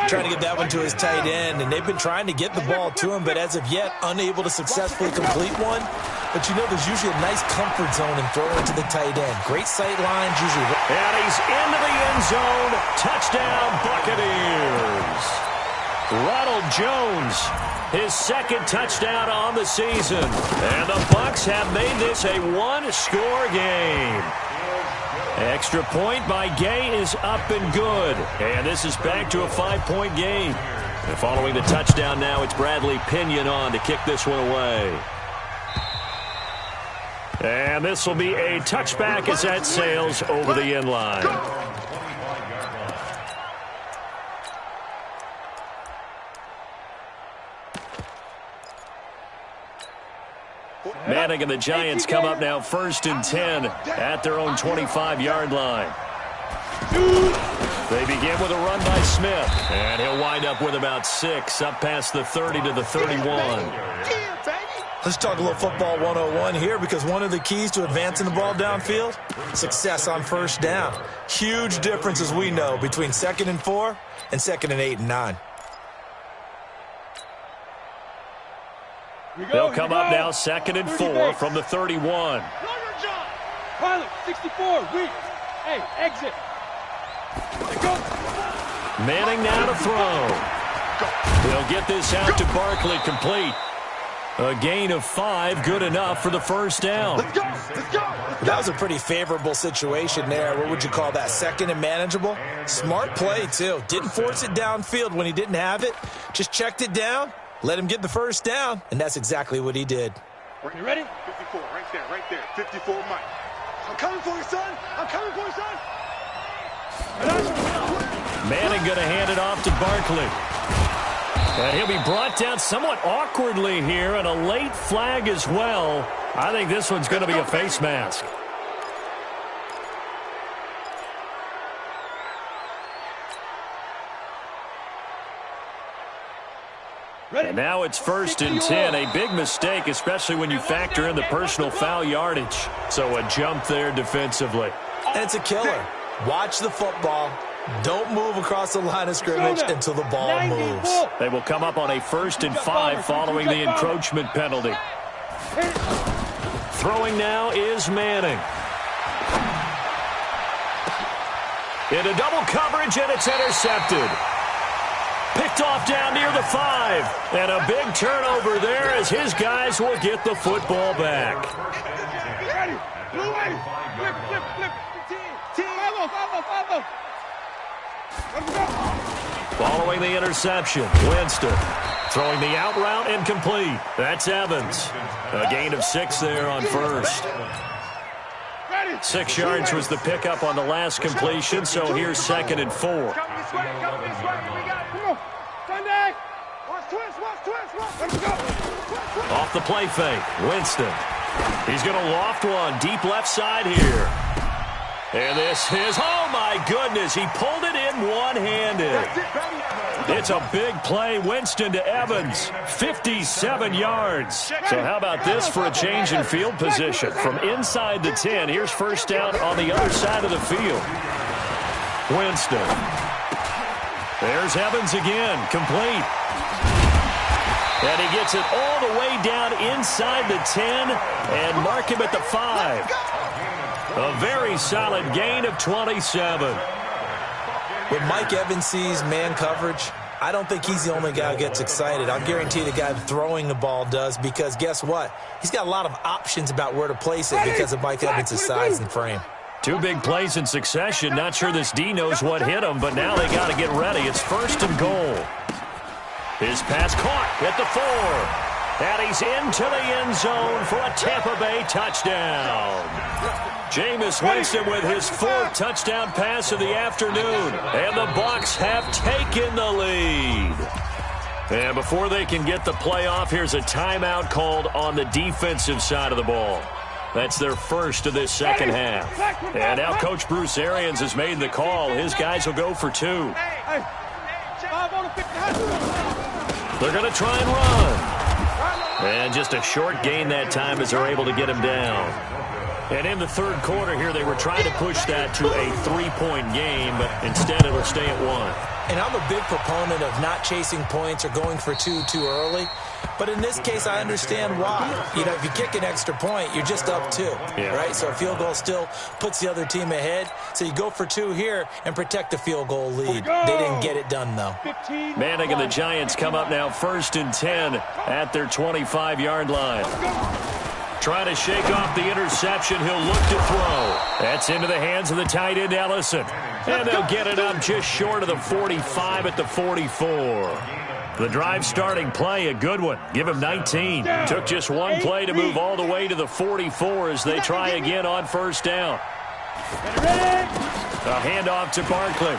Trying to get that one to his tight end, and they've been trying to get the ball to him, but as of yet, unable to successfully complete one. But you know, there's usually a nice comfort zone in throwing to the tight end. Great sight lines usually. And he's into the end zone. Touchdown, Buccaneers. Ronald Jones, his 2nd touchdown on the season. And the Bucs have made this a one-score game. Extra point by Gay is up and good. And this is back to a 5-point game. And following the touchdown now, it's Bradley Pinion on to kick this one away. And this will be a touchback as that sails over the end line. Manning and the Giants come up now 1st and 10 at their own 25-yard line. They begin with a run by Smith, and he'll wind up with about 6 up past the 30 to the 31. Let's talk a little football 101 here, because one of the keys to advancing the ball downfield, success on 1st down. Huge difference, as we know, between 2nd and 4 and 2nd and 8 and 9. They'll come up now 2nd and 4 from the 31. Pilot, 64, weak. Hey, exit. Go. Manning now to throw. They'll get this out to Barkley, complete. A gain of 5, good enough for the 1st down. Let's go. Let's go. That was a pretty favorable situation there. What would you call that? 2nd and manageable? Smart play, too. Didn't force it downfield when he didn't have it. Just checked it down, let him get the 1st down, and that's exactly what he did. You ready? 54, right there. 54, Mike. I'm coming for you, son. I'm coming for you, son. Manning going to hand it off to Barkley. And he'll be brought down somewhat awkwardly here, and a late flag as well. I think this one's going to be a face mask. And now it's 1st and 10. A big mistake, especially when you factor in the personal foul yardage. So a jump there defensively. And it's a killer. Watch the football. Don't move across the line of scrimmage until the ball moves. They will come up on a 1st and 5 following the encroachment penalty. Throwing now is Manning. Into double coverage, and it's intercepted. Picked off down near the 5. And a big turnover there as his guys will get the football back. Following the interception, Winston throwing the out route incomplete. That's Evans. A gain of 6 there on 1st. 6 yards was the pickup on the last completion, so here's 2nd and 4. Off the play fake, Winston. He's going to loft one deep left side here. And this is, oh my goodness, he pulled it in one-handed. It's a big play, Winston to Evans, 57 yards. So how about this for a change in field position? From inside the 10, here's 1st down on the other side of the field. Winston. There's Evans again, complete. And he gets it all the way down inside the 10 and mark him at the 5. A very solid gain of 27. When Mike Evans sees man coverage, I don't think he's the only guy who gets excited. I'll guarantee the guy throwing the ball does, because guess what? He's got a lot of options about where to place it because of Mike Evans' size and frame. 2 big plays in succession. Not sure this D knows what hit him, but now they got to get ready. It's 1st and goal. His pass caught at the 4. And he's into the end zone for a Tampa Bay touchdown. Jameis Winston with his 4th touchdown pass of the afternoon. And the Bucs have taken the lead. And before they can get the play off, here's a timeout called on the defensive side of the ball. That's their first of this second half. And now Coach Bruce Arians has made the call. His guys will go for 2. They're going to try and run. And just a short gain that time as they're able to get him down. And in the 3rd quarter here, they were trying to push that to a 3-point game, but instead it'll stay at 1. And I'm a big proponent of not chasing points or going for 2 too early. But in this case, I understand why. You know, if you kick an extra point, you're just up 2, right? So a field goal still puts the other team ahead. So you go for 2 here and protect the field goal lead. They didn't get it done, though. Manning and the Giants come up now 1st and 10 at their 25-yard line. Trying to shake off the interception. He'll look to throw. That's into the hands of the tight end, Ellison. And they'll get it up just short of the 45 at the 44. The drive starting play, a good one. Give him 19. Took just 1 play to move all the way to the 44 as they try again on 1st down. A handoff to Barkley.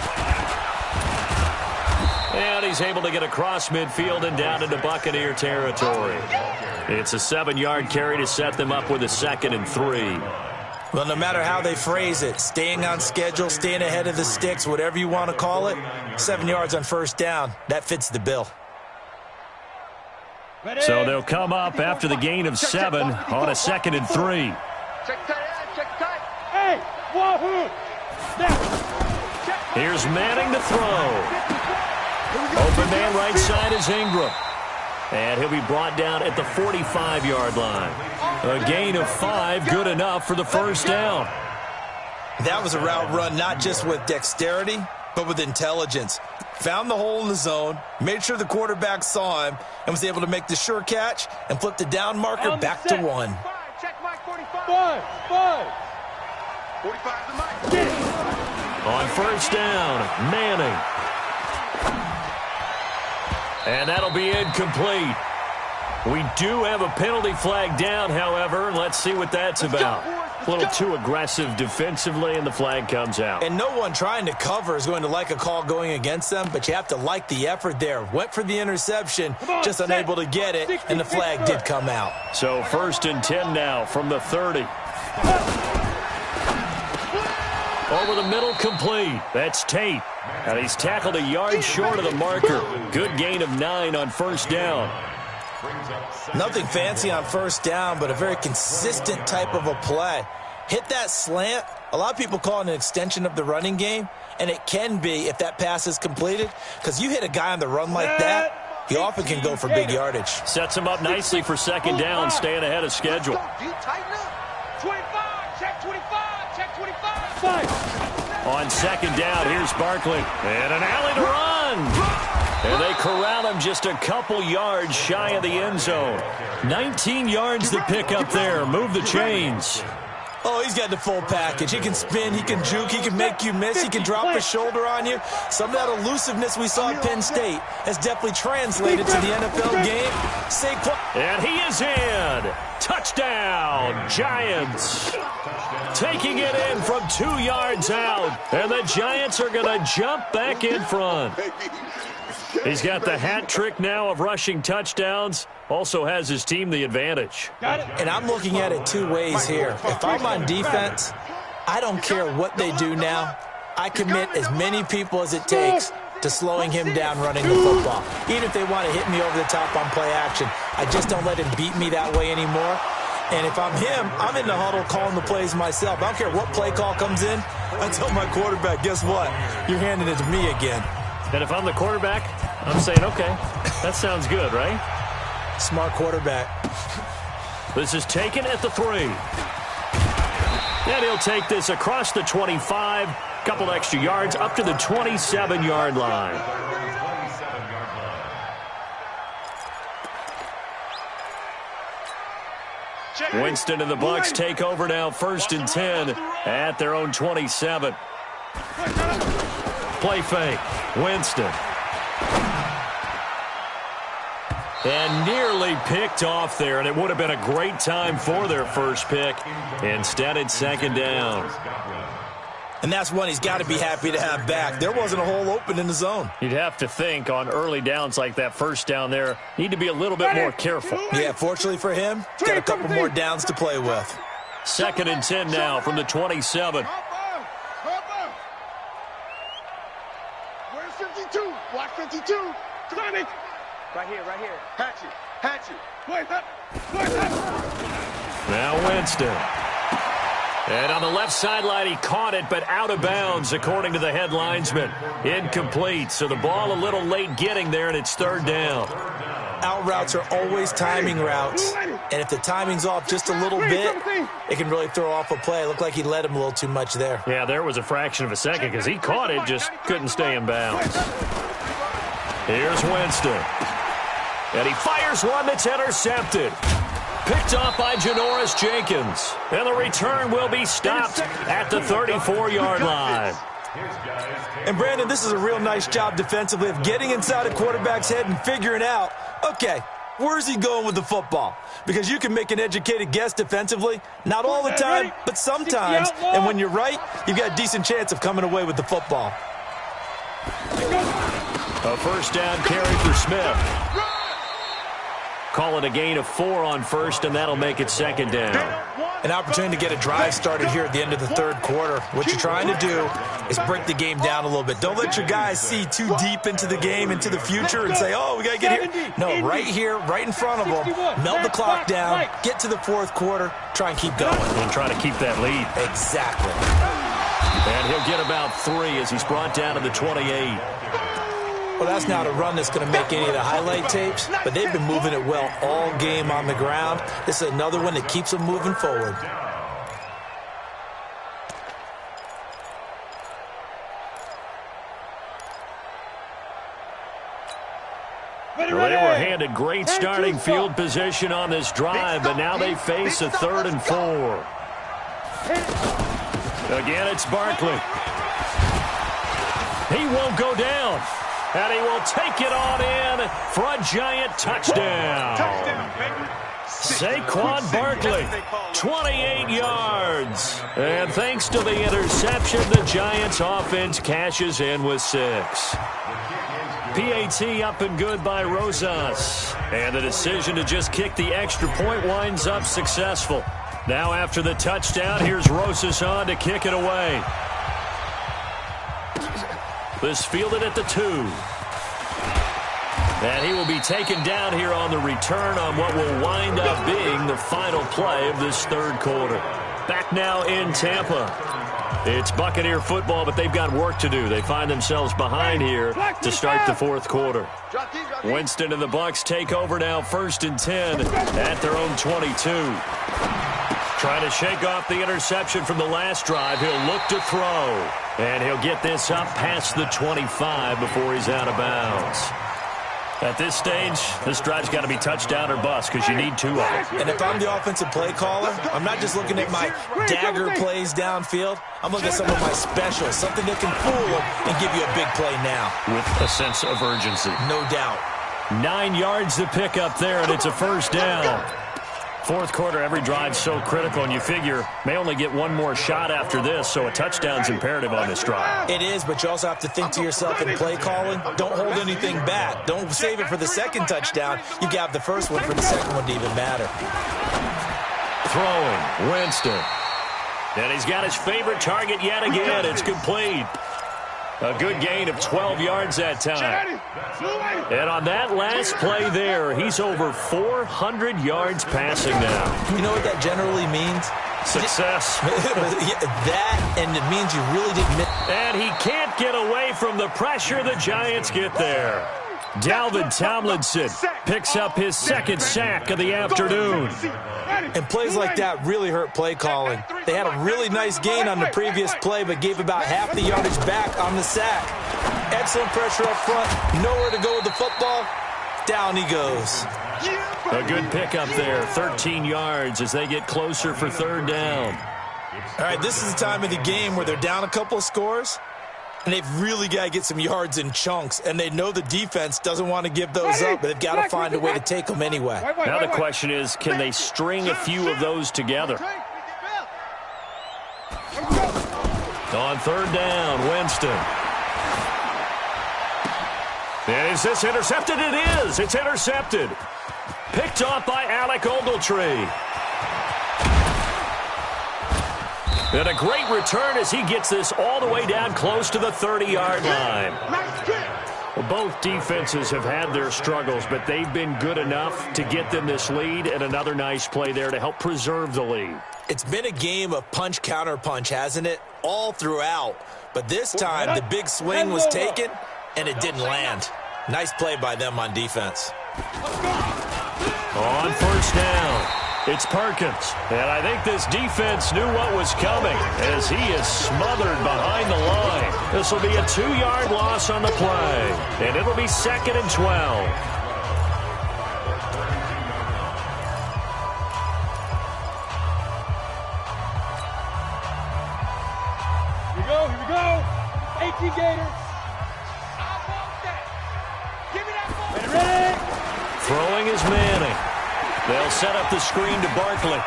And he's able to get across midfield and down into Buccaneer territory. It's a 7-yard carry to set them up with a 2nd and 3. Well, no matter how they phrase it, staying on schedule, staying ahead of the sticks, whatever you want to call it, 7 yards on 1st down, that fits the bill. So they'll come up after the gain of 7 on a 2nd and 3. Here's Manning to throw. Open man right side is Ingram. And he'll be brought down at the 45-yard line. A gain of 5, good enough for the 1st down. That was a route run not just with dexterity, but with intelligence. Found the hole in the zone, made sure the quarterback saw him, and was able to make the sure catch and flip the down marker back to 1. Check Mike 45. 45. 45 to Mike. On 1st down, Manning. And that'll be incomplete. We do have a penalty flag down, however. Let's see what that's about. A little too aggressive defensively, and the flag comes out. And no one trying to cover is going to like a call going against them, but you have to like the effort there. Went for the interception, just unable to get it, and the flag did come out. So 1st and 10 now from the 30. Over the middle, complete. That's Tate. And he's tackled a yard short of the marker. Good gain of 9 on 1st down. Nothing fancy on 1st down, but a very consistent type of a play. Hit that slant. A lot of people call it an extension of the running game, and it can be if that pass is completed, because you hit a guy on the run like that, he often can go for big yardage. Sets him up nicely for 2nd down, staying ahead of schedule. 25, check 25, check 25. On 2nd down, here's Barkley. And an alley to run. And they corral him just a couple yards shy of the end zone. 19 yards to pick up there. Move the chains. Oh, he's got the full package. He can spin, he can juke, he can make you miss, he can drop his shoulder on you. Some of that elusiveness we saw at Penn State has definitely translated to the NFL game. Saquon. And he is in. Touchdown, Giants. Taking it in from 2 yards out. And the Giants are going to jump back in front. He's got the hat trick now of rushing touchdowns. Also has his team the advantage. And I'm looking at it 2 ways here. If I'm on defense, I don't care what they do now. I commit as many people as it takes to slowing him down running the football. Even if they want to hit me over the top on play action, I just don't let him beat me that way anymore. And if I'm him, I'm in the huddle calling the plays myself. I don't care what play call comes in. I tell my quarterback, guess what? You're handing it to me again. And if I'm the quarterback, I'm saying, okay, that sounds good, right? Smart quarterback. This is taken at the 3. And he'll take this across the 25. Couple extra yards up to the 27-yard line. Winston and the Bucs take over now, 1st and 10 at their own 27. Play fake. Winston. And nearly picked off there, and it would have been a great time for their first pick. Instead, it's 2nd down. And that's one he's got to be happy to have back. There wasn't a hole open in the zone. You'd have to think on early downs like that, 1st down there, need to be a little bit more careful. Yeah, fortunately for him, got a couple more downs to play with. 2nd and 10 now from the 27. Where's 52? Block 52. Clinic. Right here. Hatch it. Wait up. Now Winston. And on the left sideline, he caught it, but out of bounds, according to the head linesman. Incomplete, so the ball a little late getting there, and it's 3rd down. Out routes are always timing routes, and if the timing's off just a little bit, it can really throw off a play. It looked like he led him a little too much there. Yeah, there was a fraction of a second because he caught it, just couldn't stay in bounds. Here's Winston. And he fires one that's intercepted. Picked off by Janoris Jenkins. And the return will be stopped at the 34-yard line. And, Brandon, this is a real nice job defensively of getting inside a quarterback's head and figuring out, okay, where's he going with the football? Because you can make an educated guess defensively. Not all the time, but sometimes. And when you're right, you've got a decent chance of coming away with the football. A 1st down carry for Smith. Call it a gain of 4 on 1st, and that'll make it 2nd down. An opportunity to get a drive started here at the end of the 3rd quarter. What you're trying to do is break the game down a little bit. Don't let your guys see too deep into the game, into the future, and say, oh, we got to get here. No, right here, right in front of them. Melt the clock down, get to the 4th quarter, try and keep going. And try to keep that lead. Exactly. And he'll get about 3 as he's brought down to the 28. Well, that's not a run that's going to make any of the highlight tapes, but they've been moving it well all game on the ground. This is another one that keeps them moving forward. Well, they were handed great starting field position on this drive, but now they face a 3rd and 4. Again, it's Barkley. He won't go down. And he will take it on in for a Giant touchdown. Saquon Barkley, 28 yards. And thanks to the interception, the Giants offense cashes in with 6. PAT up and good by Rosas. And the decision to just kick the extra point winds up successful. Now after the touchdown, here's Rosas on to kick it away. This fielded at the 2. And he will be taken down here on the return on what will wind up being the final play of this 3rd quarter. Back now in Tampa. It's Buccaneer football, but they've got work to do. They find themselves behind here to start the 4th quarter. Winston and the Bucs take over now, 1st and 10 at their own 22. Trying to shake off the interception from the last drive. He'll look to throw. And he'll get this up past the 25 before he's out of bounds. At this stage, this drive's got to be touchdown or bust because you need 2 of them. And if I'm the offensive play caller, I'm not just looking at my dagger plays downfield. I'm looking at some of my specials, something that can fool them and give you a big play now. With a sense of urgency. No doubt. 9 yards to pick up there, and it's a 1st down. 4th quarter, every drive's so critical, and you figure may only get one more shot after this, so a touchdown's imperative on this drive. It is, but you also have to think to yourself in play calling, don't hold anything back. Don't save it for the 2nd touchdown. You got the 1st one for the 2nd one to even matter. Throwing, Winston. And he's got his favorite target yet again. It's complete. A good gain of 12 yards that time. And on that last play there, he's over 400 yards passing now. You know what that generally means? Success. That, and it means you really didn't miss. And he can't get away from the pressure. The Giants get there. Dalvin Tomlinson picks up his second sack of the afternoon. And plays like that really hurt play calling. They had a really nice gain on the previous play, but gave about half the yardage back on the sack. Excellent pressure up front. Nowhere to go with the football. Down he goes. A good pickup there. 13 yards as they get closer for third down. All right, this is the time of the game where they're down a couple of scores, and they've really got to get some yards in chunks, and they know the defense doesn't want to give those up, but they've got to find a way to take them anyway. Now the question is, can they string a few of those together? On third down, Winston. And is this intercepted? It is. It's intercepted. Picked off by Alec Ogletree. And a great return as he gets this all the way down close to the 30-yard line. Well, both defenses have had their struggles, but they've been good enough to get them this lead, and another nice play there to help preserve the lead. It's been a game of punch-counter-punch, hasn't it? All throughout. But this time, the big swing was taken, and it didn't land. Nice play by them on defense. On first down, it's Perkins. And I think this defense knew what was coming as he is smothered behind the line. This will be a 2-yard loss on the play, and it'll be 2nd and 12. Here we go. 18 Gators. Ready. Throwing is Manning. They'll set up the screen to Barkley.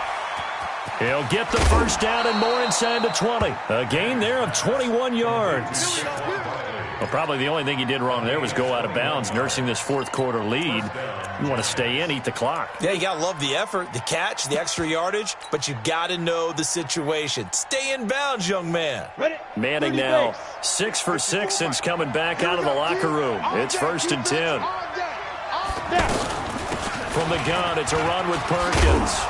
He'll get the first down and more inside the 20. A gain there of 21 yards. Well, probably the only thing he did wrong there was go out of bounds, nursing this fourth quarter lead. You want to stay in, eat the clock. Yeah, you got to love the effort, the catch, the extra yardage, but you got to know the situation. Stay in bounds, young man. Manning now 6 for 6 since coming back out of the locker room. It's 1st and 10. From the gun, it's a run with Perkins.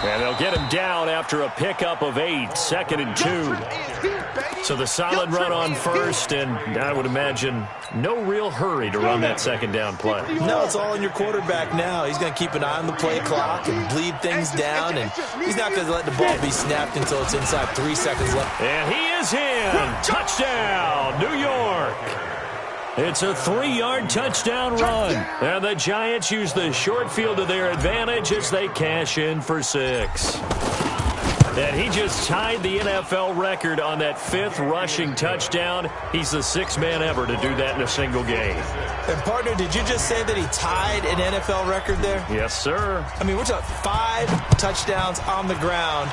And they'll get him down after a pickup of 8, 2nd and 2. So the solid run on first, and I would imagine no real hurry to run that second down play. No, it's all in your quarterback now. He's going to keep an eye on the play clock and bleed things down, and he's not going to let the ball be snapped until it's inside 3 seconds left. And he is in. Touchdown, New York. It's a 3-yard touchdown run. And the Giants use the short field to their advantage as they cash in for 6. And he just tied the NFL record on that 5th rushing touchdown. He's the 6th man ever to do that in a single game. And, partner, did you just say that he tied an NFL record there? Yes, sir. I mean, we're talking 5 touchdowns on the ground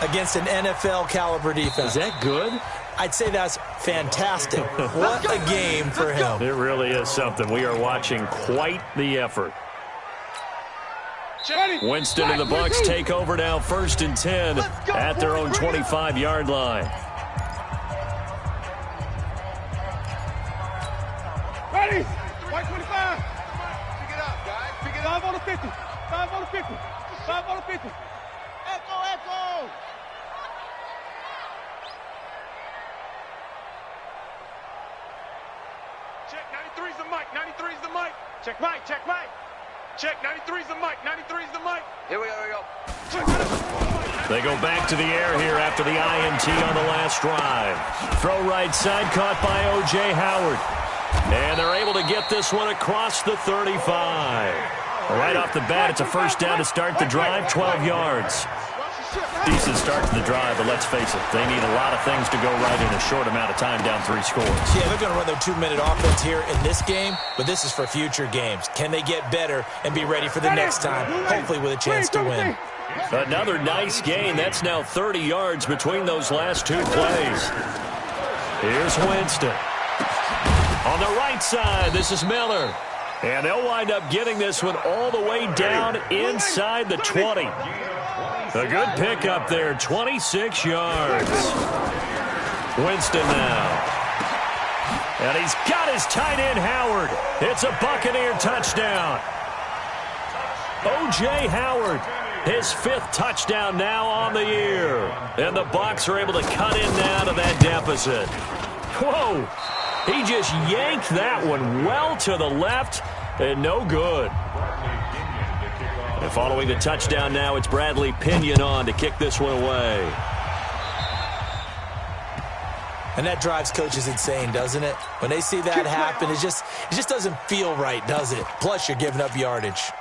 against an NFL-caliber defense. Is that good? I'd say that's fantastic. What a game for him. It really is something. We are watching quite the effort. Winston and the Bucs take over now, 1st and 10 at their own 25-yard line. Ready? White 25. Pick it up, guys. Pick it up. 5 on the 50. 5 on the 50. 5 on the 50. Echo. Check, 93's the mic. 93's the mic. Check mic. Check, 93's the mic. 93's the mic. Here we go. They go back to the air here after the INT on the last drive. Throw right side, caught by O.J. Howard. And they're able to get this one across the 35. Right off the bat, it's a first down to start the drive, 12 yards. Decent start to the drive, but let's face it, they need a lot of things to go right in a short amount of time, down 3 scores. Yeah, they're going to run their 2-minute offense here in this game, but this is for future games. Can they get better and be ready for the next time, hopefully with a chance to win? Another nice gain. That's now 30 yards between those last 2 plays. Here's Winston. On the right side, this is Miller. And they'll wind up getting this one all the way down inside the 20. A good pickup there, 26 yards. Winston now. And he's got his tight end, Howard. It's a Buccaneer touchdown. O.J. Howard, his 5th touchdown now on the year. And the Bucs are able to cut in now to that deficit. Whoa. He just yanked that one well to the left and no good. And following the touchdown now, it's Bradley Pinion on to kick this one away. And that drives coaches insane, doesn't it? When they see that happen, it just doesn't feel right, does it? Plus, you're giving up yardage.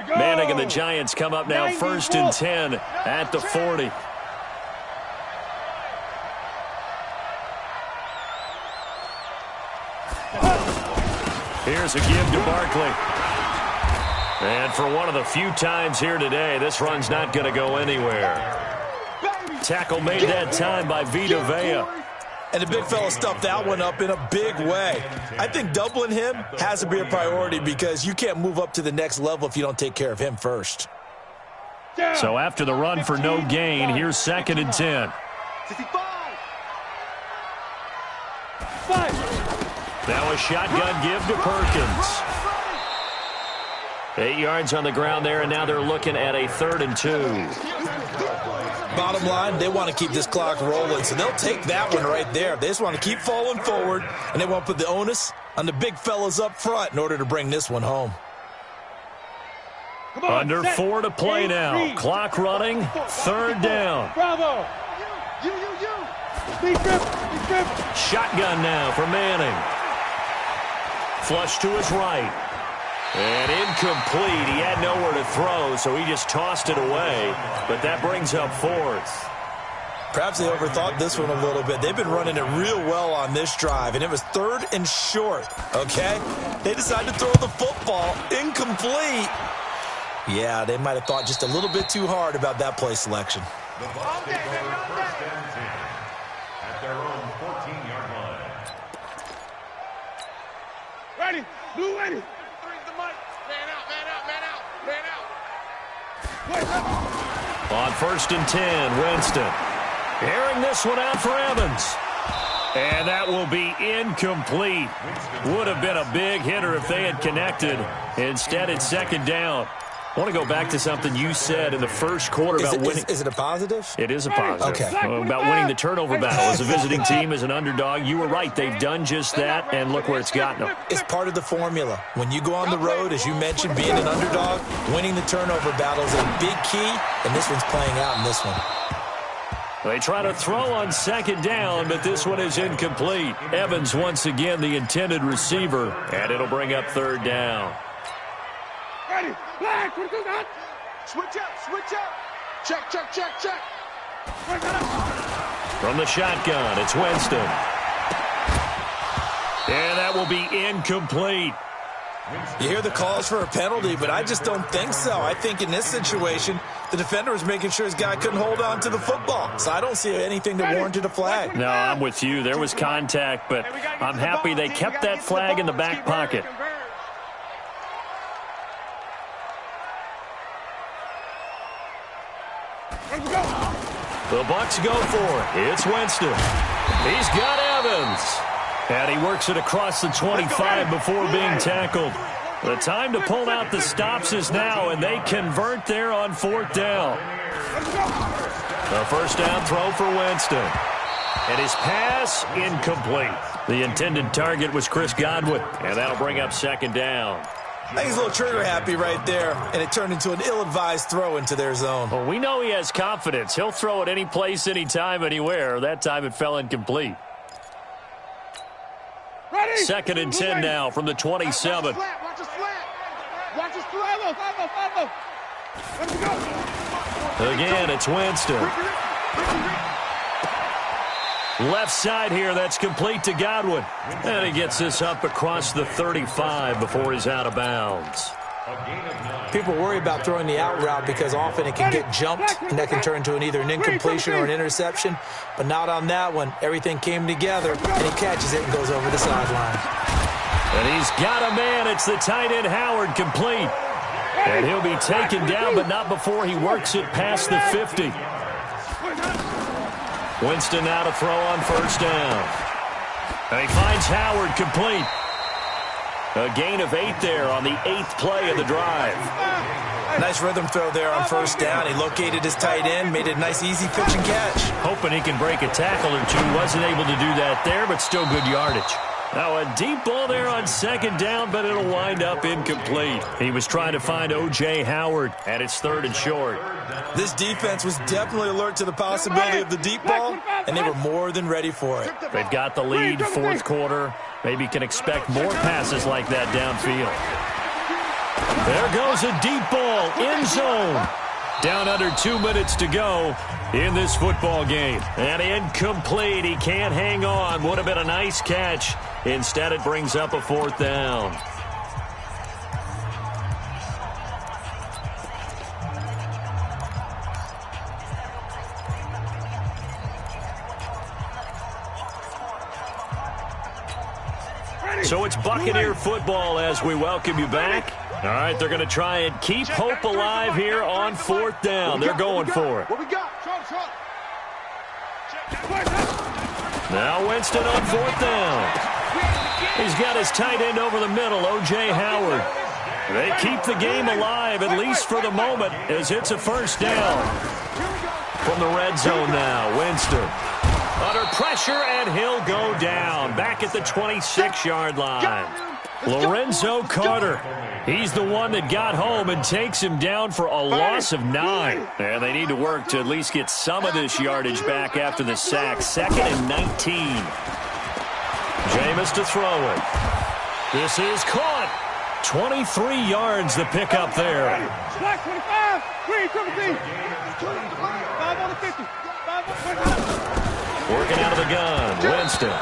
Manning and the Giants come up now 1st and 10 at the 40. Here's a give to Barkley. And for one of the few times here today, this run's not going to go anywhere. Tackle made that time by Vita Vea. And the big fella stuffed that one up in a big way. I think doubling him has to be a priority because you can't move up to the next level if you don't take care of him first. So after the run for no gain, here's 2nd and 10. Now a shotgun give to Perkins. 8 yards on the ground there, and now they're looking at a 3rd and 2. Bottom line, they want to keep this clock rolling, so they'll take that one right there. They just want to keep falling forward, and they want to put the onus on the big fellas up front in order to bring this one home. Under 4 to play now. Clock running, 3rd down. Bravo! Shotgun now for Manning. Flush to his right. And incomplete. He had nowhere to throw, so he just tossed it away. But that brings up 4th. Perhaps they overthought this one a little bit. They've been running it real well on this drive, and it was 3rd and short, okay? They decided to throw the football. Incomplete. Yeah, they might have thought just a little bit too hard about that play selection. The Bucs take over 1st and 10 at their own 14-yard line. Ready, blue ready. On 1st and 10, Winston. Airing this one out for Evans. And that will be incomplete. Would have been a big hitter if they had connected. Instead, it's 2nd down. I want to go back to something you said in the first quarter about winning. Is it a positive? It is a positive. Okay. About winning the turnover battle. As a visiting team, as an underdog, you were right. They've done just that, and look where it's gotten them. It's part of the formula. When you go on the road, as you mentioned, being an underdog, winning the turnover battle is a big key, and this one's playing out in this one. They try to throw on 2nd down, but this one is incomplete. Evans, once again, the intended receiver, and it'll bring up 3rd down. Ready, black, what do you got? Switch up. Check. From the shotgun, it's Winston. And that will be incomplete. You hear the calls for a penalty, but I just don't think so. I think in this situation, the defender was making sure his guy couldn't hold on to the football. So I don't see anything that warranted a flag. No, I'm with you. There was contact, but I'm happy they kept that flag in the back pocket. The Bucs go for it. It's Winston. He's got Evans. And he works it across the 25 before being tackled. The time to pull out the stops is now, and they convert there on 4th down. The 1st down throw for Winston. And his pass, incomplete. The intended target was Chris Godwin, and that'll bring up 2nd down. I think he's a little trigger happy right there, and it turned into an ill-advised throw into their zone. Well, we know he has confidence. He'll throw it any place, anytime, anywhere. That time it fell incomplete. Ready. 2nd and 10 now from the 27. Watch his flat. Let's go. Again, it's Winston. Left side here, that's complete to Godwin. And he gets this up across the 35 before he's out of bounds. People worry about throwing the out route because often it can get jumped, and that can turn into either an incompletion or an interception. But not on that one. Everything came together, and he catches it and goes over the sideline. And he's got a man. It's the tight end Howard, complete. And he'll be taken down, but not before he works it past the 50. Winston now to throw on 1st down. And he finds Howard, complete. A gain of 8 there on the 8th play of the drive. Nice rhythm throw there on first down. He located his tight end, made it a nice easy pitch and catch. Hoping he can break a tackle or two. Wasn't able to do that there, but still good yardage. Now a deep ball there on second down, but it'll wind up incomplete. He was trying to find O.J. Howard, and it's 3rd and short. This defense was definitely alert to the possibility of the deep ball, and they were more than ready for it. They've got the lead, 4th quarter. Maybe can expect more passes like that downfield. There goes a deep ball, end zone. Down under 2 minutes to go in this football game. And incomplete. He can't hang on. Would have been a nice catch. Instead, it brings up a 4th down. So it's Buccaneer football as we welcome you back. All right, they're going to try and keep hope alive here on 4th down. They're going for it. What we got? Now Winston on 4th down. He's got his tight end over the middle, O.J. Howard. They keep the game alive, at least for the moment, as it's a 1st down. From the red zone now, Winston. Under pressure, and he'll go down. Back at the 26-yard line. Lorenzo Carter. He's the one that got home and takes him down for a loss of 9. And they need to work to at least get some of this yardage back after the sack. 2nd and 19. Jameis to throw it. This is caught. 23 yards the pickup there. Black 25. Green, triple team. 5 on the 50. 5 on the 50. Working out of the gun, Winston.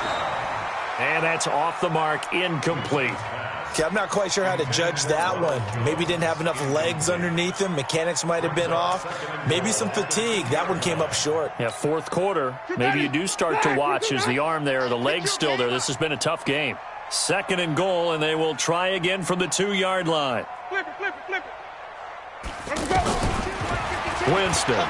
And that's off the mark, incomplete. Okay, I'm not quite sure how to judge that one. Maybe didn't have enough legs underneath him. Mechanics might have been off. Maybe some fatigue. That one came up short. Yeah, 4th quarter. Maybe you do start to watch as the arm there, the leg's still there. This has been a tough game. 2nd and goal, and they will try again from the 2-yard line. Flip it. Winston.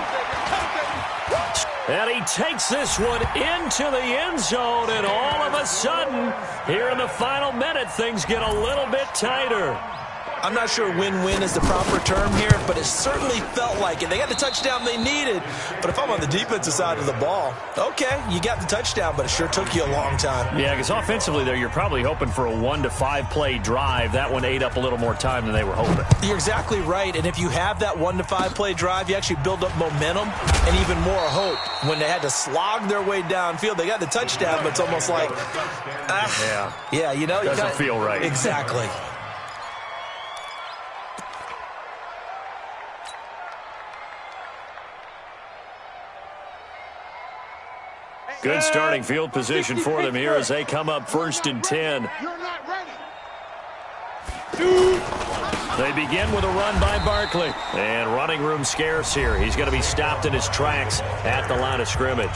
And he takes this one into the end zone, and all of a sudden, here in the final minute, things get a little bit tighter. I'm not sure win-win is the proper term here, but it certainly felt like it. They got the touchdown they needed, but if I'm on the defensive side of the ball, okay, you got the touchdown, but it sure took you a long time. Yeah, because offensively there, you're probably hoping for a 1 to 5 play drive. That one ate up a little more time than they were hoping. You're exactly right, and if you have that 1 to 5 play drive, you actually build up momentum and even more hope. When they had to slog their way downfield, they got the touchdown, but it's almost like, yeah, you know. Doesn't feel right. Exactly. Good starting field position for them here as they come up 1st and 10. You're not ready. They begin with a run by Barkley. And running room scarce here. He's going to be stopped in his tracks at the line of scrimmage.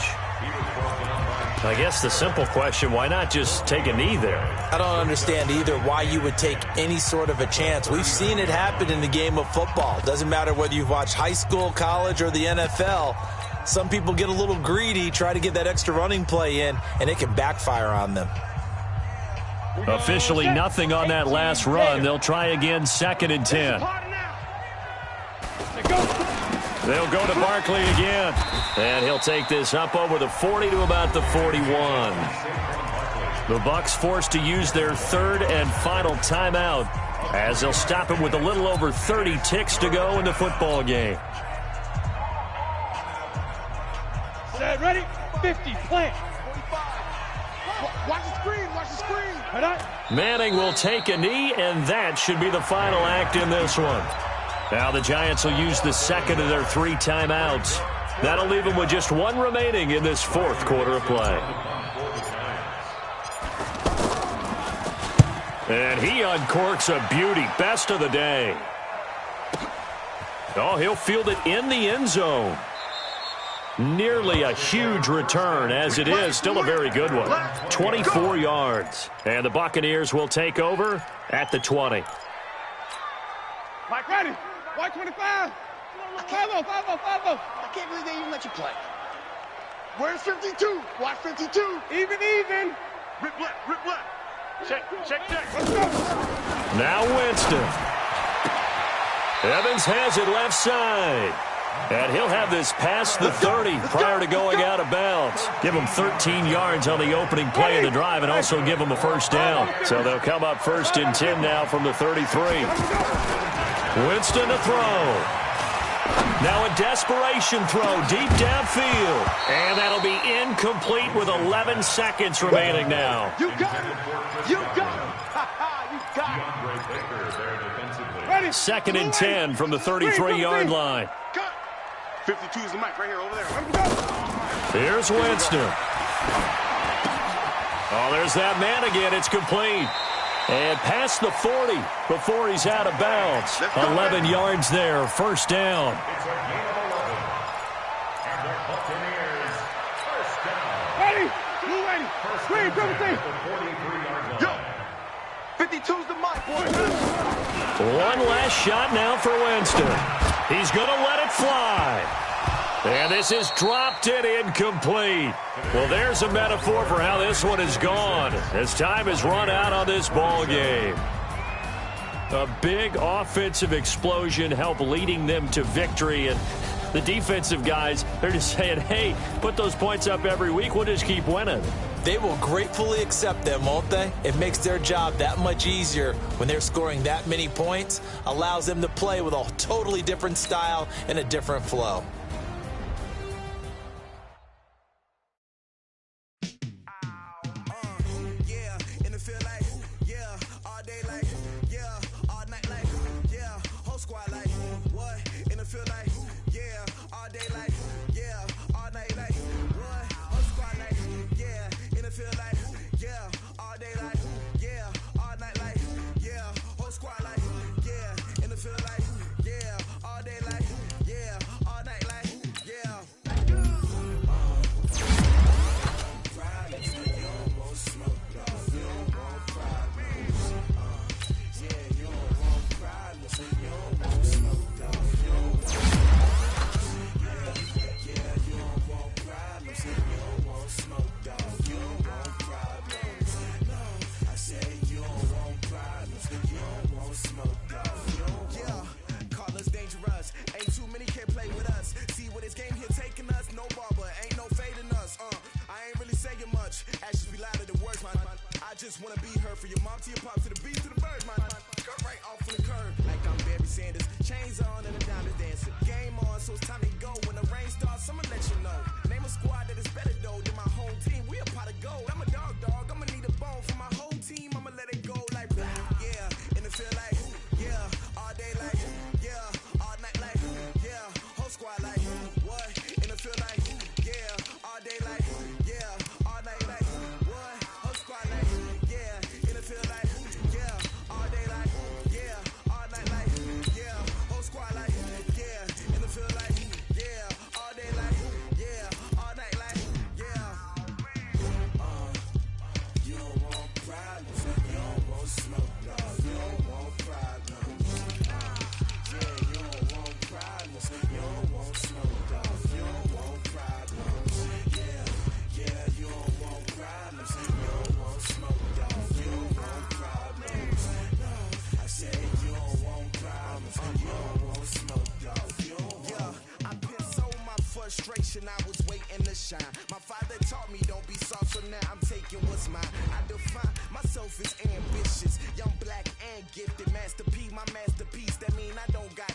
I guess the simple question, why not just take a knee there? I don't understand either why you would take any sort of a chance. We've seen it happen in the game of football. Doesn't matter whether you've watched high school, college, or the NFL. Some people get a little greedy, try to get that extra running play in, and it can backfire on them. Officially nothing on that last run. They'll try again, 2nd and 10. They'll go to Barkley again. And he'll take this up over the 40 to about the 41. The Bucs forced to use their 3rd and final timeout as they'll stop it with a little over 30 ticks to go in the football game. Ready? 50, plant. Watch the screen, watch the screen. Manning will take a knee, and that should be the final act in this one. Now the Giants will use the 2nd of their 3 timeouts. That'll leave them with just 1 remaining in this 4th quarter of play. And he uncorks a beauty. Best of the day. Oh, he'll field it in the end zone. Nearly a huge return, as it is. Still a very good one. 24 yards. And the Buccaneers will take over at the 20. Mike, ready. White 25. 5-0. I can't believe they even let you play. Where's 52? Watch 52. Even. Rip left. Check. Now Winston. Evans has it left side. And he'll have this past the 30 prior to going out of bounds. Give him 13 yards on the opening play of the drive and also give him a first down. So they'll come up 1st and 10 now from the 33. Winston to throw. Now a desperation throw deep downfield. And that'll be incomplete with 11 seconds remaining now. You got it. You got it. You got it. 2nd and 10 from the 33-yard line. 52 is the mic right here over there. Here's Winston. Oh, there's that man again. It's complete. And past the 40 before he's out of bounds. 11 yards there. First down. It's a gain of 11. And the Buccaneers, first down. Ready? Move ready. Clean, double team. The 43-yard line. Yo, 52's the mic, boy. One last shot now for Winston. He's going to let it fly. And this is dropped and incomplete. Well, there's a metaphor for how this one is gone as time has run out on this ball game. A big offensive explosion helped leading them to victory. And the defensive guys, they're just saying, hey, put those points up every week. We'll just keep winning. They will gratefully accept them, won't they? It makes their job that much easier when they're scoring that many points. Allows them to play with a totally different style and a different flow. I was waiting to shine. My father taught me don't be soft, so now I'm taking what's mine. I define myself as ambitious, young, black, and gifted. Master P, my masterpiece. That mean I don't got